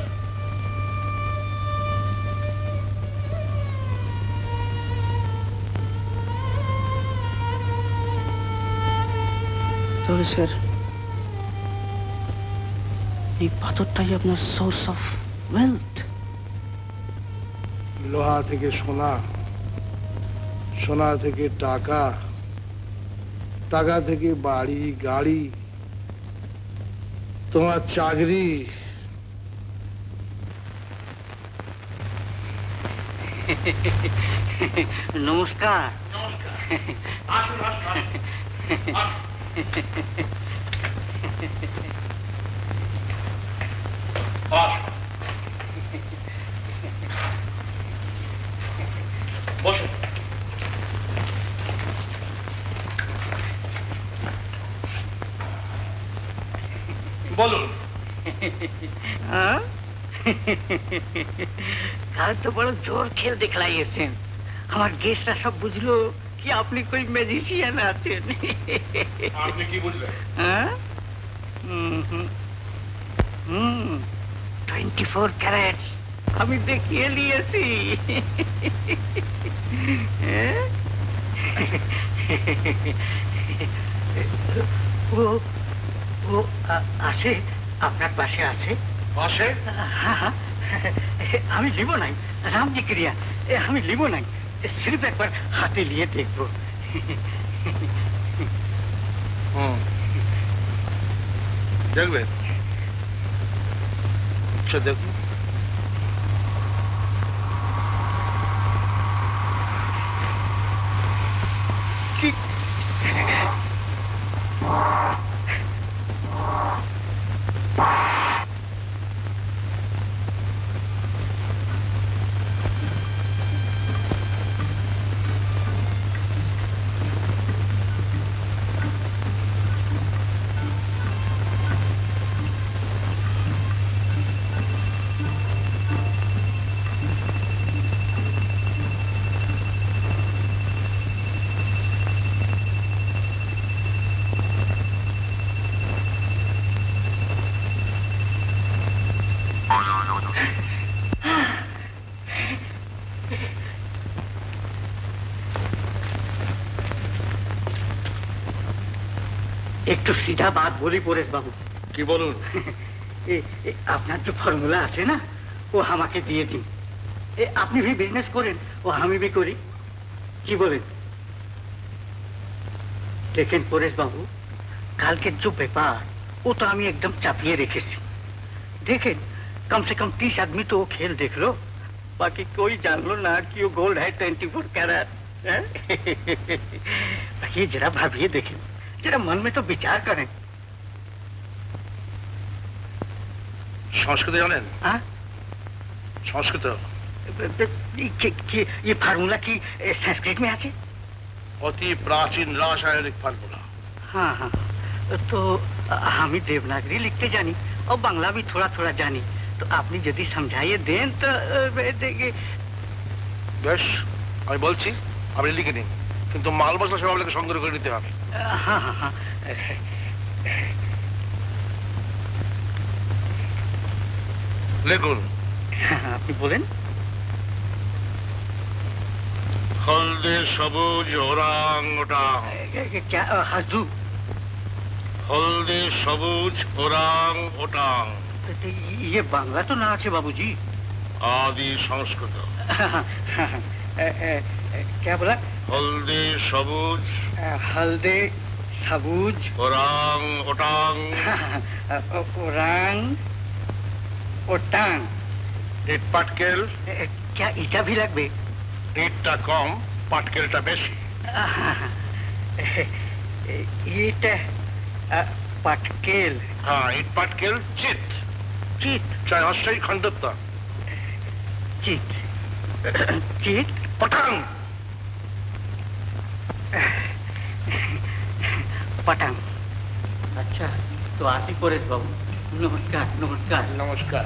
তবে স্যার, এই পাথরটাই আপনার সোর্স অফ ওয়েলথ? লোহা থেকে সোনা, সোনা থেকে টাকা, টাকা থেকে বাড়ি গাড়ি, তোমার চাকরি। নমস্কার। বসুন। বলুন। কাল তো বড় জোর খেল দেখলাইছেন, আমার গেস্টরা সব বুঝলো কি আপনি কই ম্যাজিশিয়ান আছেন। আপনি কি বুঝলেন? 24 ক্যারেট আমি দেখিয়ে নিয়েছি। ও ও আছে, আপনার পাশে আছে। পাশে? আমি লিব নাই, রামজি ক্রিয়া, আমি লিব নাই, সির্ফ একবার হাতে নিয়ে দেখবো। দেখবেন? আচ্ছা, দেখুন। কি একটু সিধা বাত বলি পরেশ বাবু। কি বলুন? আপনার যে ফর্মুলা আছে না, ও আমাকে দিয়ে দিন। আপনি भी বিজনেস করেন, ও আমি भी করি, কি বলেন? দেখেন পরেশ বাবু, কালকের যে ব্যাপার, ও তো আমি একদম চাপিয়ে রেখেছি। দেখেন, कम से कम 30 आदमी तो वो खेल देख लो, बाकी कोई जान लो ना कि वो गोल्ड है 24 कैरेट। ये जरा भाविए, देखें जरा, मन में तो विचार करें। সংস্কৃত জানেন? हाँ? সংস্কৃত? ये फार्मूला की संस्कृत में আছে? অতি প্রাচীন রাসায়নিক ফর্মুলা। हाँ हाँ, तो हमें देवनागरी लिखते जानी और बांग्ला भी थोड़ा थोड़ा जानी, तो आपने यदि समझाइए दें तो देंगे। বেশ, আমি বলছি আপনি লিখে নিন, কিন্তু মাল মশলা সব আপনাকে সংগ্রহ করে নিতে হবে। हाँ हाँ हाँ, লিখুন। আপনি বলেন। হলদে সবুজ ওরাং ওটাং, क्या हाजू? হলদে সবুজ ওরাং ওটাং, तो ये बांग्ला तो ना আছে बाबूजी। आदि संस्कृत। क्या बोला? हल्दी सबुज हल्दे सबुज ओरांग ओटांग ओरांग ओटांग। इट पाटकेल। क्या इटा भी लगबे? इटटा कम, पाटकेलटा बेशी। इट पाटकेल। हाँ, इट पाटकेल चित। चित चाहे हर्षई खंडत्ता। चित चित पटांग। पटांग। अच्छा, तो आशी परेश बाबू, नमस्कार नमस्कार नमस्कार।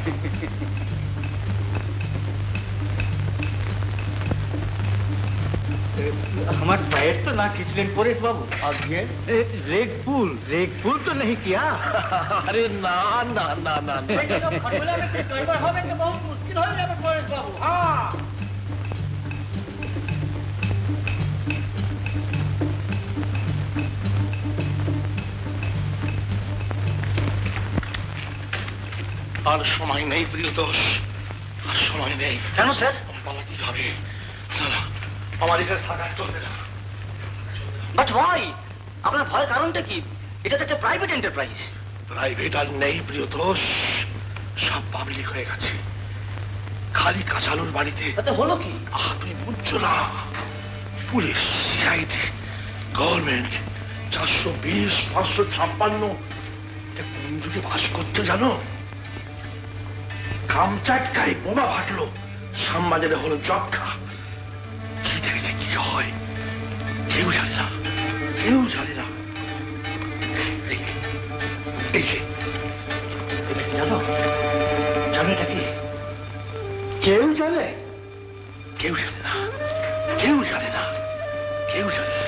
हमारे पैर तो ना खींचलें परेश बाबू। आगे रेगपुल तो नहीं किया। अरे ना ना ना ना ना। बहुत मुश्किल हो जाए परेश बाबू। हाँ, আর সময় নেই প্রিয়তোষ, আর সময় নেই। কেন স্যার? পালাতে হবে। না, আমার এখানে থাকা চলবে না। But why? আপনার ভয়ের কারণটা কি? এটা তো একটা প্রাইভেট এন্টারপ্রাইজ। প্রাইভেট আর নেই প্রিয়তোষ, সব পাবলিক হয়ে গেছে। খালি কাঁচালুর বাড়িতে। তাতে হলো কি? তুমি বুঝছো না, পুলিশ, সিআইডি, গভর্নমেন্ট 420, 556 কোন যুগে বাস করতে জানো? কামচাটকায় বোমা ফাটলো, শ্যামবাজারে হলো যক্ষা। কি দেখেছি কি হয় কেউ জানে না, কেউ জানে না। এই যে এটা কি জানো? জানো এটা কি? কেউ জানে? কেউ জানে না, কেউ জানে না, কেউ জানে না।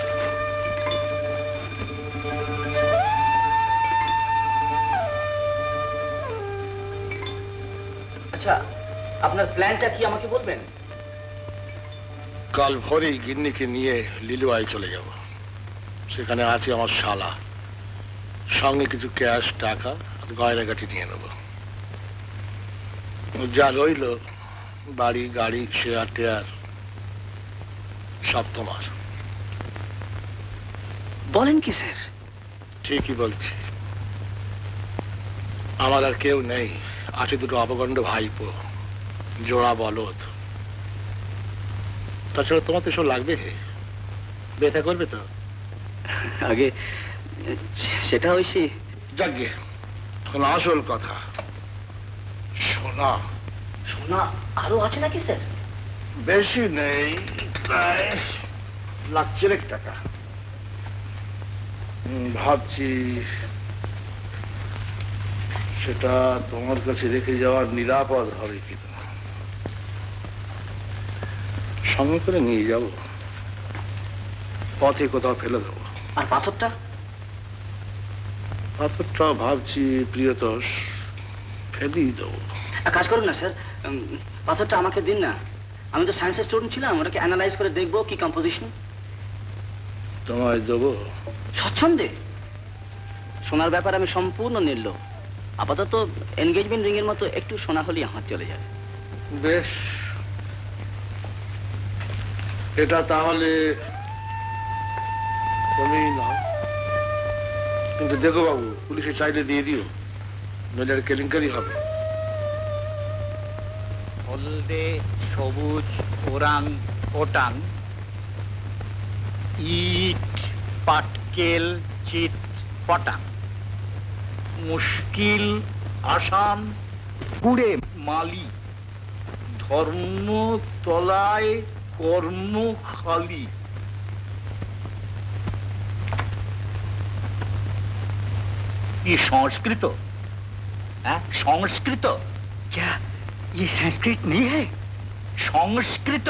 আচ্ছা, আপনার প্ল্যানটা কি আমাকে বলবেন? কাল ভোরেই গিন্নিকে নিয়ে লিলুয়ায় চলে যাব। সেখানে আছে আমার শালা, সঙ্গে কিছু ক্যাশ, টাকা আর গয়নাগাটি নিয়ে নেব। যা রইল বাড়ি, গাড়ি, শেয়ার টেয়ার সব তোমার। বলেন কি স্যার? ঠিকই বলছি। আমার আর কেউ নেই, আছে দুটো অপগণ্ড ভাইপো, জোড়া বলদ। তাছাড়া তোমার তো সব লাগবে, ব্যথা করবে তো। আগে সেটা হয়েছে। যাকে আসল কথা, সোনা। সোনা আরো আছে নাকি স্যার? বেশি নেই, প্রায় লাখ টাকা। ভাবছি সেটা তোমার কাছে রেখে যাওয়ার নিরাপদ হবে কিনা। সঙ্গে করে নিয়ে যাব, পথে কোথাও ফেলে দেবো। আর পাথরটা? পাথরটা ভাবছি প্রিয়তোষ ফেলেই দেবো। এক কাজ করুন না স্যার, পাথরটা আমাকে দিন না। আমি তো সায়েন্সের স্টুডেন্ট ছিলাম, ওটাকে অ্যানালাইজ করে দেখবো কি কম্পোজিশন। তোমায় দেবো স্বচ্ছন্দে। সোনার ব্যাপারে আমি সম্পূর্ণ নির্লোভ। আপাতত এনগেজমেন্ট রিং এর মতো একটু সোনা হলেই আমার চলে যাবে। বেশ, এটা তাহলে তুমিই নাও। কিন্তু দেখো বাবু, পুলিশে চাইলে দিয়ে দিও, নইলে কেলেঙ্কারি হবে। হলদে সবুজ ওরাং ওটাং, ইট পাটকেল চিট পটাং, মুশকিল আসাম পুড়ে মালি, ধর্ম তলায় কর্ম খালি। ये संस्कृत संस्कृत क्या ये संस्कृत नहीं है? संस्कृत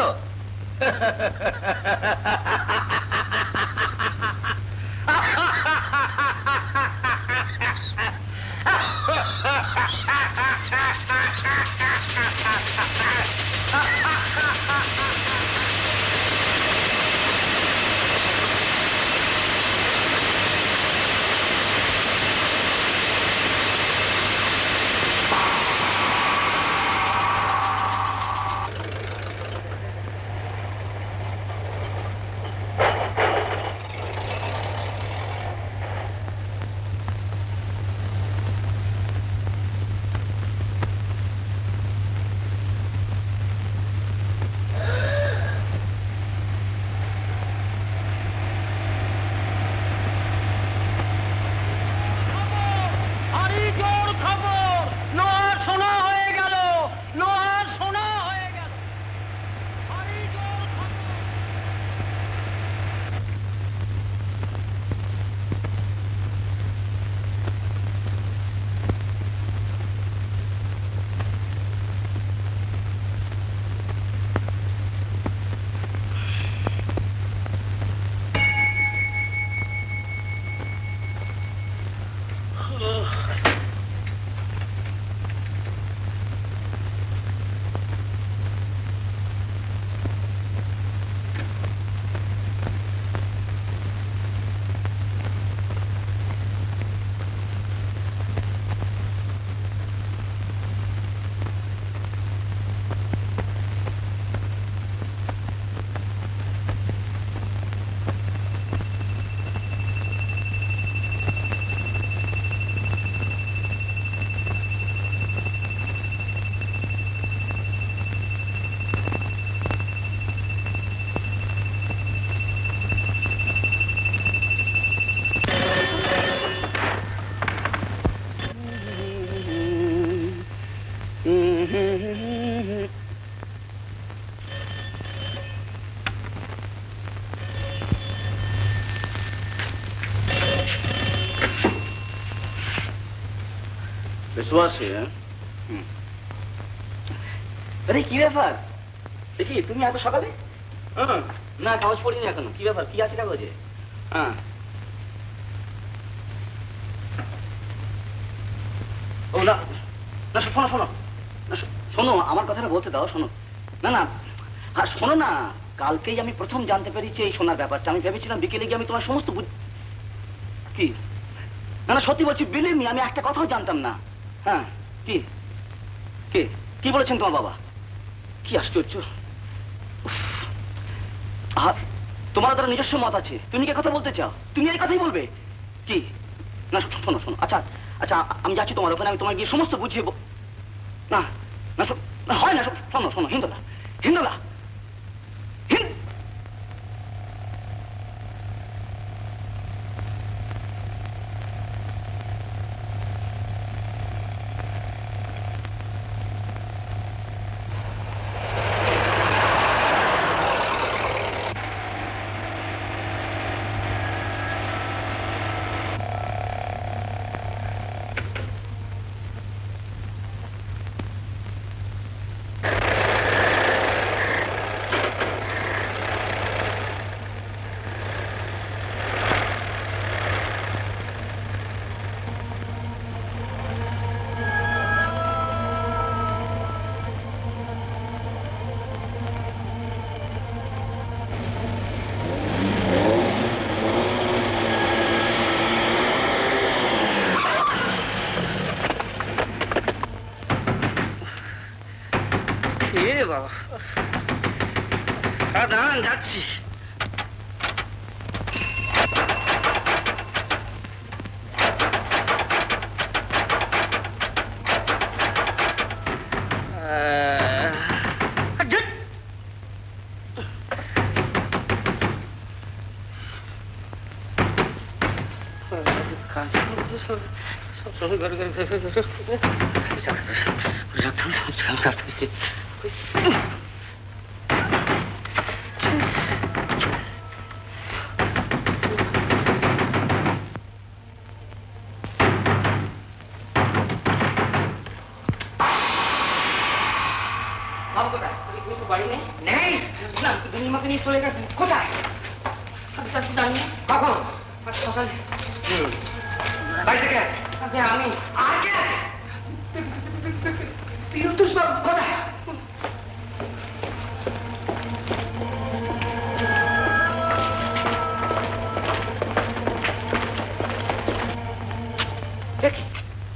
বিশ্বাসী আরে কি ব্যাপার দেখি তুমি এত সকালে না কাগজ পড়িনি এখনো কি ব্যাপার কি আছে কাগজে ও না না শোনো শোনো শোনো আমার কথাটা বলতে দাও শোনো না না আর শোনো না কালকেই আমি প্রথম জানতে পেরেছি এই শোনার ব্যাপারটা আমি ভেবেছিলাম বিকেলে গিয়ে আমি তোমার সমস্ত কি না না সত্যি বলছি বিলিভ মি আমি একটা কথাও জানতাম না হ্যাঁ কি কে কি বলেছেন তোমার বাবা কি আশ্চর্য আর তোমার ধরো নিজস্ব মত আছে তুমি কি কথা বলতে চাও তুমি এই কথাই বলবে কি না শোনো শোনো আচ্ছা আচ্ছা আমি যাচ্ছি তোমার ওখানে আমি তোমার গিয়ে সমস্ত বুঝিয়ে না না হয় না শোনো শোনো হিন্দোলা হিন্দোলা দাঁড়ান যাচ্ছি চলে গেছেন কোথায়? আমি তো জানি না। কখন? আজ সকালে। বাড়ি থেকে আমি আগে প্রিয়তোষ বাবু কোথায়?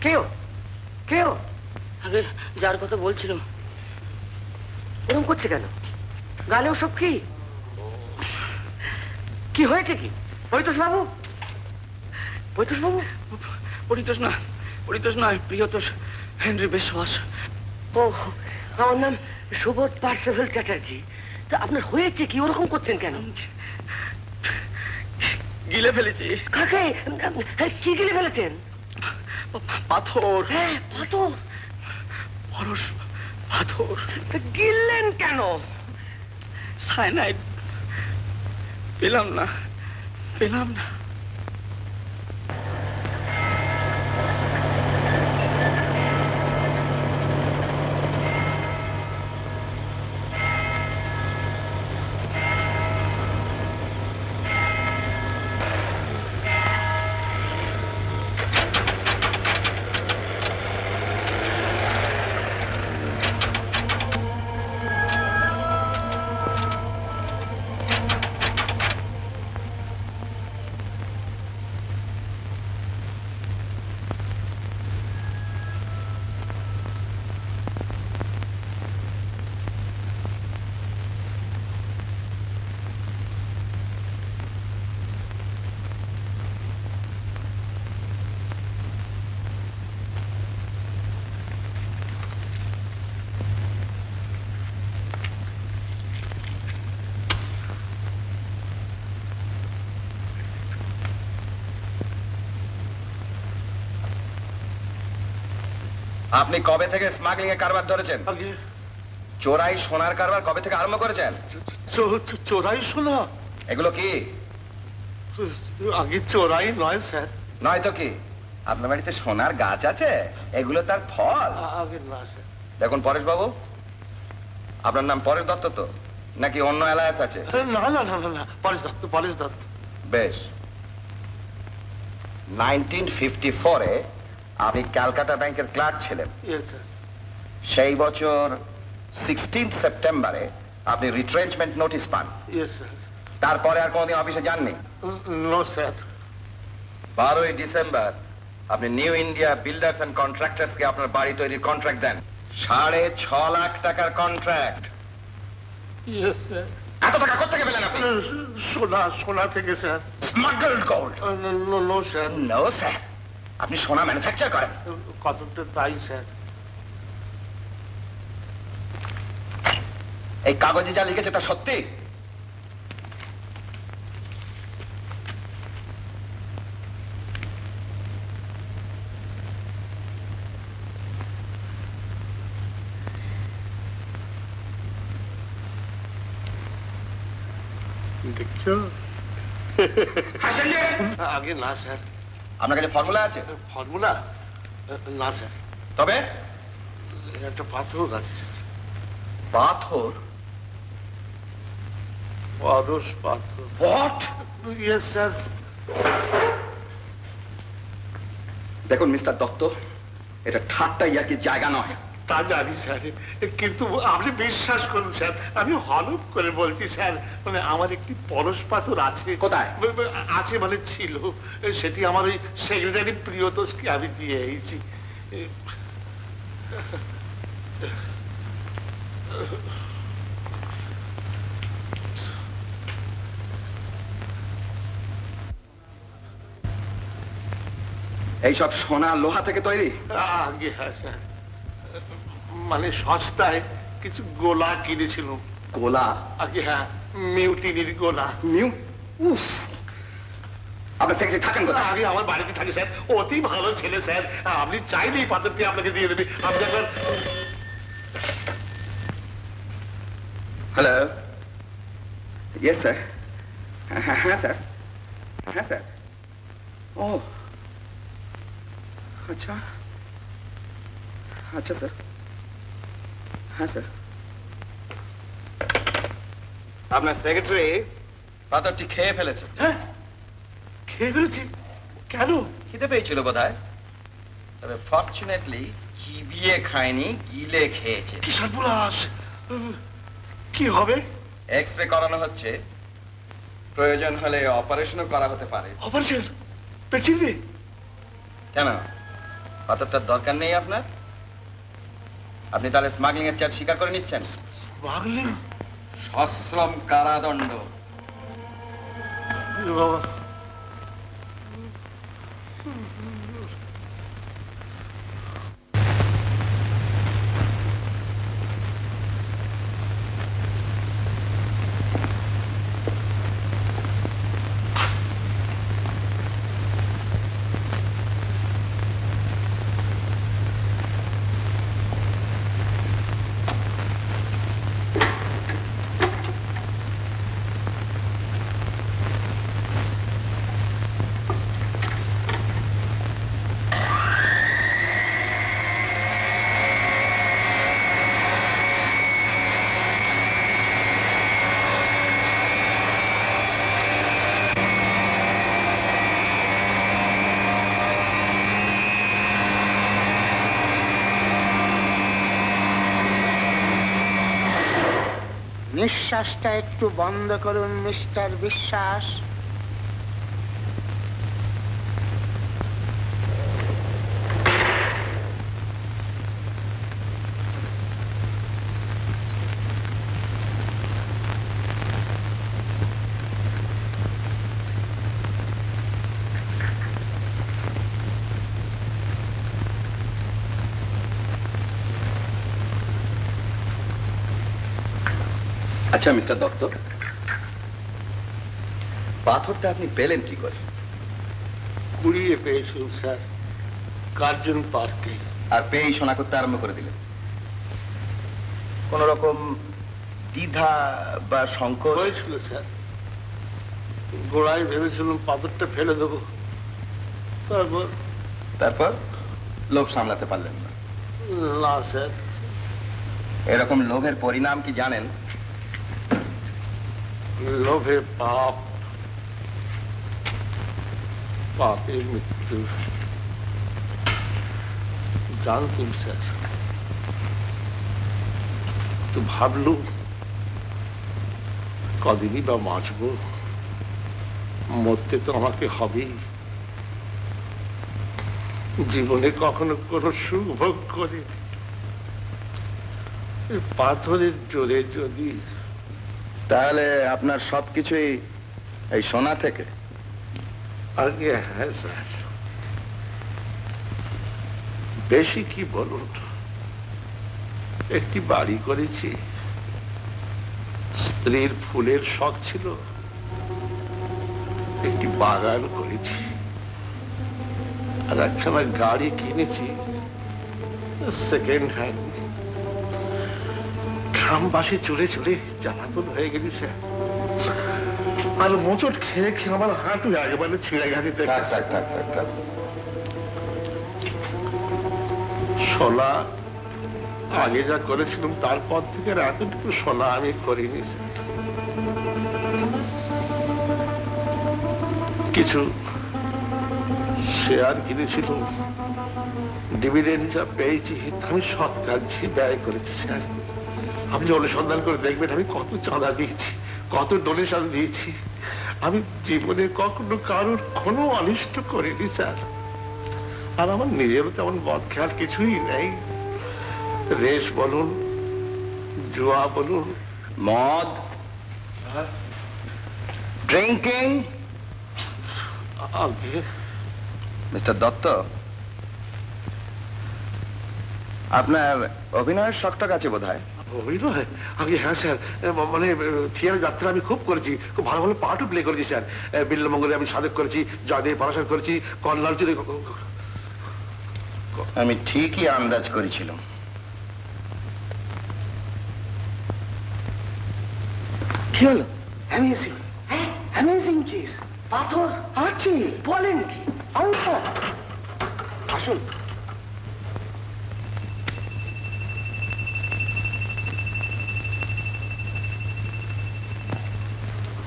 কেউ কেউ আগে যার কথা বলছিলাম এরকম করছে কেন? গালে ওসব কি? কি হয়েছে কি? পরিতোষ বাবু, পরিতোষ বাবু। পরিতোষ না, পরিতোষ নয়, প্রিয়তোষ হেনরি বিশ্বাস। ও, আমার নাম সুবোধ পার্সেভেল চ্যাটার্জি। তা আপনার হয়েছে কি? ওরকম করছেন কেন? গিলে ফেলেছি। কাকে? কি গিলে ফেলেছেন? পাথর। হ্যাঁ, পাথর, পরশ পাথর। গিললেন কেন? সায়ানাইড পেলাম না, পেলাম না। আপনি কবে থেকে স্মাগলিং এর কারবার ধরেছেন? চোরাই সোনার কারবার কবে থেকে আরম্ভ করেছেন? চোরাই শোনা? এগুলো কি? আগে চোরাই নয় স্যার। নয় তো কি? আপনার বাড়িতে সোনার গাছ আছে, এগুলো তার ফল। আগে না স্যার। দেখুন পরেশ বাবু, আপনার নাম পরেশ দত্ত তো, নাকি অন্য এলাকায় আছে? না না না না, পরেশ দত্ত, পরেশ দত্ত। বেশ। 1954-এ আপনি ক্যালকাটা ব্যাংকের ক্লার্ক ছিলেন। সেই বছর 16 সেপ্টেম্বরে আপনি রিট্রেঞ্চমেন্ট নোটিশ পান। তারপরে আর কোনোদিন অফিসে যাননি? No sir. 12ই ডিসেম্বর আপনি নিউ ইন্ডিয়া বিল্ডার্স এন্ড কন্ট্রাক্টার্সকে আপনার বাড়ি তৈরির কন্ট্রাক্ট দেন। 6.5 লাখ টাকার কন্ট্রাক্ট। এত টাকা কোথেকে পেলেন আপনি? সোনা, সোনা থেকে sir. Smuggled gold? No sir. No sir, আপনি সোনা ম্যানুফ্যাকচার করেন। কতটা তাই স্যার। এই কাগজে যা লিখেছে তা সত্যি? দেখছো? হাসেন যে? আগে না স্যার। আপনার কাছে ফর্মুলা আছে? ফর্মুলা? না স্যার। তবে একটা পাথর আছে। পাথর? পরশ পাথর। হোয়াট? Yes sir. দেখুন মিস্টার দত্ত, এটা ঠাট্টা ইয়ার্কির জায়গা নয়। তা জানি স্যার, কিন্তু আপনি বিশ্বাস করুন স্যার, আমি হলফ করে বলছি স্যার, মানে আমার একটি পরশ পাথর আছে। কোথায়? আছে মানে ছিল, সেটি আমার ওই সেক্রেটারি প্রিয়তোষকে আমি দিয়ে এসেছি। এইসব সোনা লোহা থেকে তৈরি? আগে হ্যাঁ স্যার, মানে সস্তায় কিছু গোলা কিনেছিল। গোলা? আগে হ্যাঁ, মিউটিনির গোলা। উফ, আপনার থেকে থাকেন কোথায়? আগে আমার বাড়িতে থাকে স্যার, অতি ভালো ছেলে স্যার, আপনি চাইলেই পাথরটি আপনাকে দিয়ে দেবে। আপনি একবার। Hello, yes sir. হ্যাঁ হ্যাঁ স্যার, হ্যাঁ স্যার। ও আচ্ছা, আচ্ছা স্যার, হ্যাঁ স্যার। আপনার সেক্রেটারি পাথরটি খেয়ে ফেলেছে। হ্যাঁ, খেয়ে ফেলেছি? কেন? খিদে পেয়েছিল বোধহয়, তবে ফর্চুনেটলি চিবিয়ে খায়নি, গিলে খেয়েছে। কি সর্বনাশ! কি হবে? এক্স রে করানো হচ্ছে, প্রয়োজন হলে অপারেশনও করা হতে পারে। অপারেশন? পেট ছিঁড়বে? কেন, পাথরটার দরকার নেই আপনার? আপনি তাহলে স্মাগলিং এর চার্জ স্বীকার করে নিচ্ছেন? স্মাগলিং? সশ্রম কারাদণ্ড। বাবা, নিঃশ্বাসটা একটু বন্ধ করুন মিস্টার বিশ্বাস। আচ্ছা মিস্টার দত্ত, পাথরটা আপনি পেলেন কি করে? কুড়িয়ে পেয়েছিলাম স্যার, কার্জন পার্কে। আর পেয়েই শোনা করতে আরম্ভ করে দিলেন? কোন রকম দ্বিধা বা সংকোচ? হয়েছিল স্যার, গোড়ায় ভেবেছিলাম পাথরটা ফেলে দেবো, তারপর লোভ সামলাতে পারলেন না? না স্যার। এরকম লোভের পরিণাম কি জানেন? লোভে পাপ, পাপে মৃত্যু। জানতুম স্যার, তো ভাবলুম কদিনই বা বাঁচব, মরতে তো আমাকে হবেই। জীবনে কখনো কোনো সুখ ভোগ করি, পাথরের জোরে যদি। তাহলে আপনার সবকিছুই এই সোনা থেকে? আগে হ্যাঁ স্যার, বেশি কি বলুন, একটি বাড়ি করেছি, স্ত্রীর ফুলের শখ ছিল, একটি বাগান করেছি, আর একখানা গাড়ি কিনেছি সেকেন্ড হ্যান্ড। গ্রামবাসী চড়ে চড়ে জ্বালাতন হয়ে গেলি স্যার, আর মোচট খেয়ে খেয়ে আমার হাঁটু একেবারে ছিঁড়ে গেছে। সোনা আগে যা করেছিলাম তারপর থেকে আর এতটুকু সোনা আমি করিনি স্যার। কিছু শেয়ার কিনেছিলাম, ডিভিডেন্ড যা পেয়েছি আমি সৎ কাজে ব্যয় করেছি স্যার। আপনি অনুসন্ধান করে দেখবেন আমি কত চাঁদা দিয়েছি, কত ডোনেশন দিয়েছি। আমি জীবনে কখনো কারোর কোনো অনিষ্ট করিনি স্যার। আর আমার নিজেরও তেমন বদ খেয়াল কিছুই নেই। রেস বলুন, জুয়া বলুন, মদ, ড্রিঙ্কিং। মিস্টার দত্ত, আপনার অভিনয়ের শখটা আছে বোধ হয়? অভিনয়? আগে হ্যাঁ স্যার, মানে থিয়েটার যাত্রা আমি খুব করেছি, খুব ভালো ভালো পার্টও প্লে করেছি স্যার। বিল্লমঙ্গলে আমি সাধক করেছি, জয়দেব পরাশর করেছি, কর্নাল। আমি ঠিকই আন্দাজ করেছিলাম। কি হলো? অ্যামেজিং, হ্যাঁ অ্যামেজিং কেস। পাথর আছে বলেন কি? আসুন।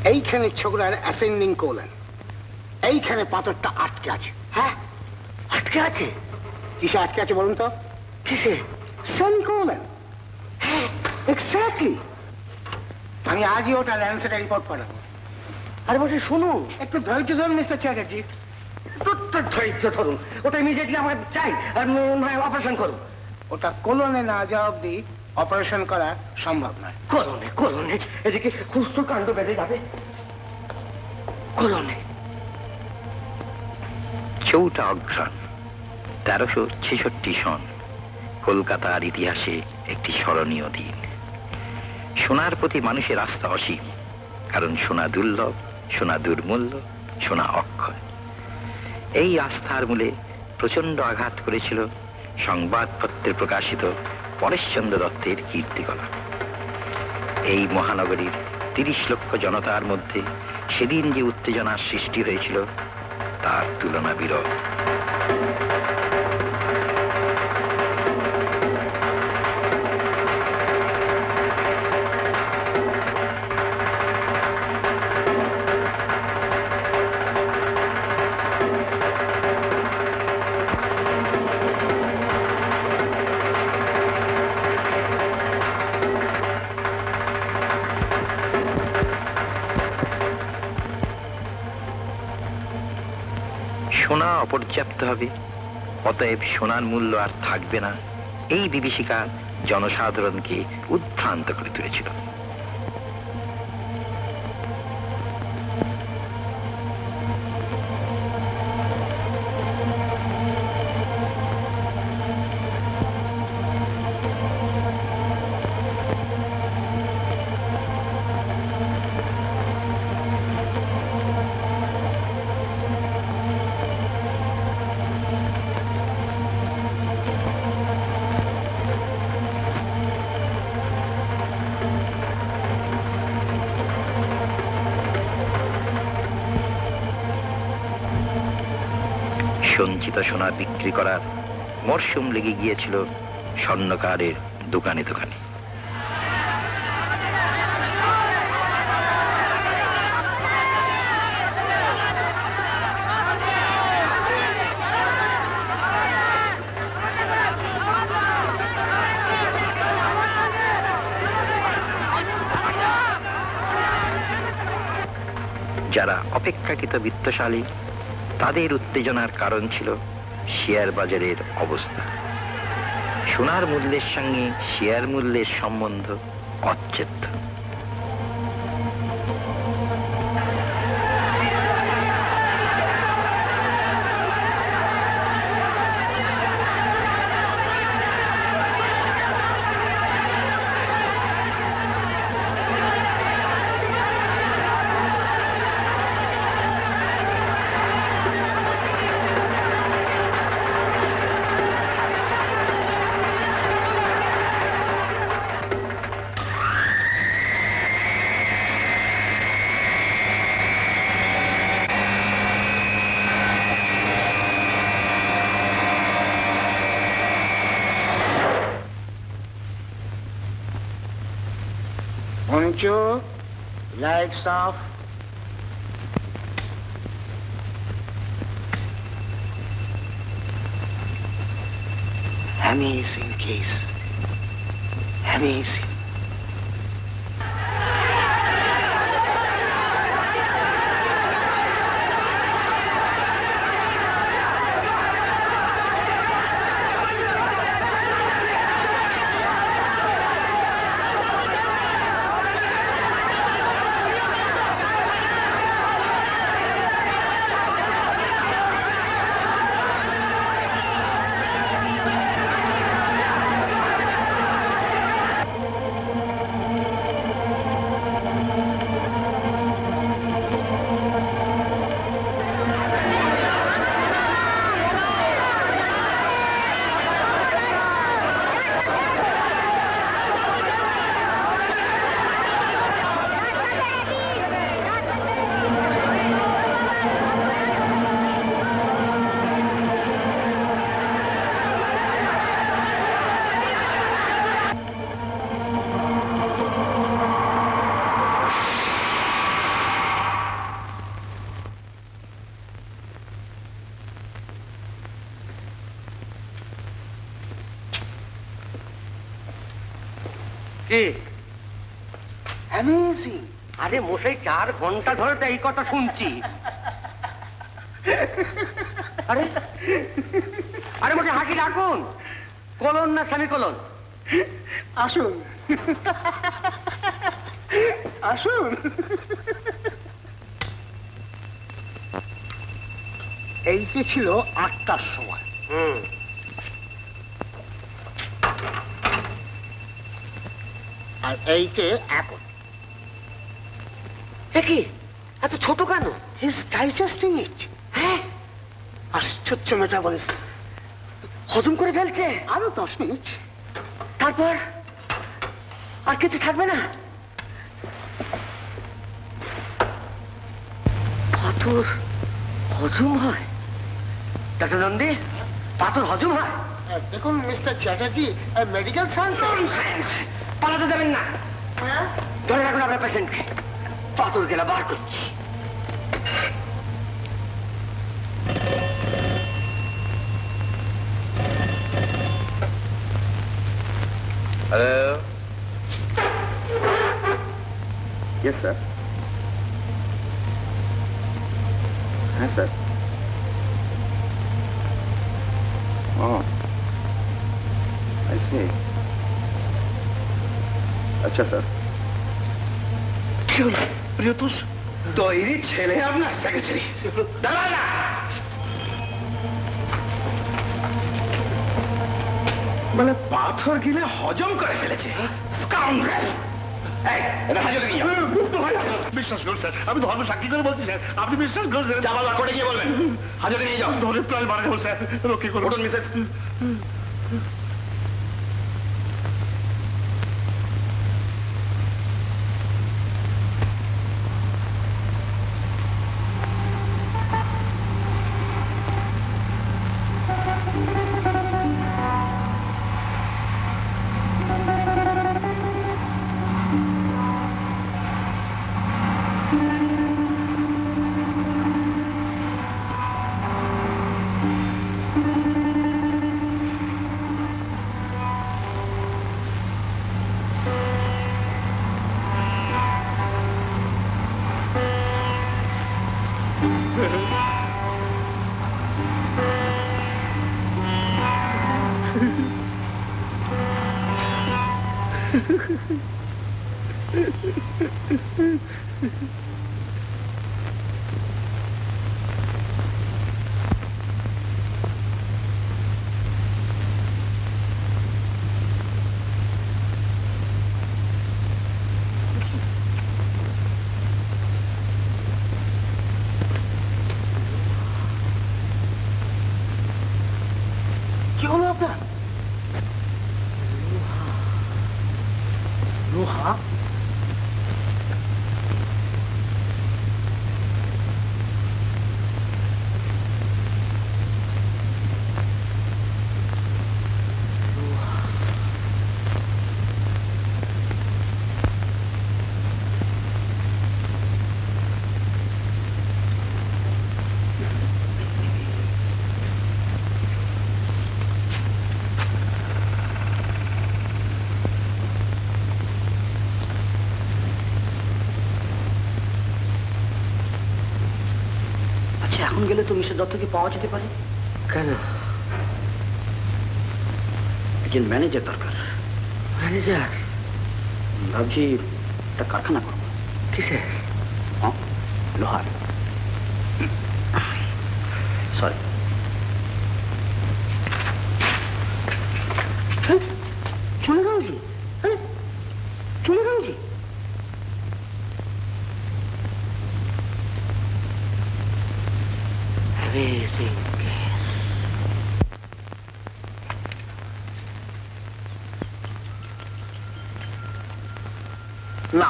এইখানে ছোকরার অ্যাসেন্ডিং কোলন, এইখানে পাথরটা আটকে আছে। হ্যাঁ, আটকে আছে। কিসে আটকে আছে বলুন তো? কিসে? সেমিকোলন। হ্যাঁ, এক্স্যাক্টলি। আমি আজই ওটা ল্যান্সেটে রিপোর্ট করাবো। আরে বসে শুনুন, একটু ধৈর্য ধরুন মিস্টার চ্যাটার্জি। ধৈর্য ধরুন, ওটা ইমিডিয়েটলি আমার চাই, আর অপারেশন করুন। ওটা কোলনে না যাওয়া অব্দি অপারেশন করা সম্ভব নয়। করুন করুন, এদিকে সুস্থ কাণ্ড বেঁধে যাবে। করুন। চৌঠা অঘ্রাণ 1366 সন, কলকাতার ইতিহাসে একটি স্মরণীয় দিন। সোনার প্রতি মানুষের আস্থা অসীম, কারণ সোনা দুর্লভ, সোনা দুর্মূল্য, সোনা অক্ষয়। এই আস্থার মূলে প্রচন্ড আঘাত করেছিল সংবাদপত্রে প্রকাশিত পরেশচন্দ্র দত্তের কীর্তিকলা। এই মহানগরীর 30 লক্ষ জনতার মধ্যে সেদিন যে উত্তেজনার সৃষ্টি হয়েছিল তার তুলনা বিরল। সোনা অপর্যাপ্ত হবে, অতএব সোনার মূল্য আর থাকবে না, এই বিভীষিকা জনসাধারণকে উদ্ভ্রান্ত করে তুলেছিল। সঞ্চিত সোনা বিক্রি করার মরশুম লেগে গিয়েছিল স্বর্ণকারের দোকানে দোকানে। যারা অপেক্ষাকৃত বিত্তশালী, তাদের উত্তেজনার কারণ ছিল শেয়ার বাজারের অবস্থা। সোনার মূল্যের সঙ্গে শেয়ার মূল্যের সম্বন্ধ অচ্ছেদ্য। Panchu, lights off. Amazing case. Amazing. কি অ্যামেজিং। আরে মশাই 4 ঘন্টা ধরে তো এই কথা শুনছি। আরে আরে মোটে হাসি রাখুন, কলন না সেমিকলন? আসুন আসুন। এইটা ছিল 8টার সময়। আর এইটে এখন। কি এত ছোট কেন? হিজ ডাইজেস্টিং ইট। হ্যাঁ, আশ্চর্য মেটাবলিস, হজম করে ফেলছে। আরো 10 মিনিট, তারপর আর কিছু থাকবে না। পাথর হজম হয়? ডাক্তার নন্দী, পাথর হজম হয়? দেখুন মিস্টার চ্যাটার্জি, মেডিকেল সায়েন্স। পালাতে দেবেন না, ধরে রাখুন আপনার পেশেন্টকে। পাথর গেলা বার করছি। Hello, yes sir. হ্যাঁ স্যার। Oh I see. আচ্ছা স্যার। কি হলো প্রিয়তোষ? তৈরি ছেলে আপনার সেক্রেটারি। দাঁড়া না, মানে পাথর গিলে হজম করে ফেলেছে। স্কাউন্ড্রেল! এই, এটা হাজতে নিয়ে যাও। বিশ্বাস করুন স্যার, আমি ধর্ম সাক্ষী করে বলছি স্যার, আপনি বিশ্বাস করছেন? যাবার করে গিয়ে বলবেন, হাজতে নিয়ে যাও। ধরে প্রায় মারা যাবো স্যার, রক্ষে করুন। উঠুন মিসেস। কি হলো আপনার? লোহা? এখন গেলে তো মিস্টার দত্তকে পাওয়া যেতে পারে। কেন? একজন ম্যানেজার দরকার। ম্যানেজার? ভাবছি একটা কারখানা করবো। কিসের? লোহার। সরি। চলে গেল জি? চলে গেল জি? না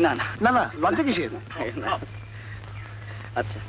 না না না না, লজ্জা কিসের? আচ্ছা,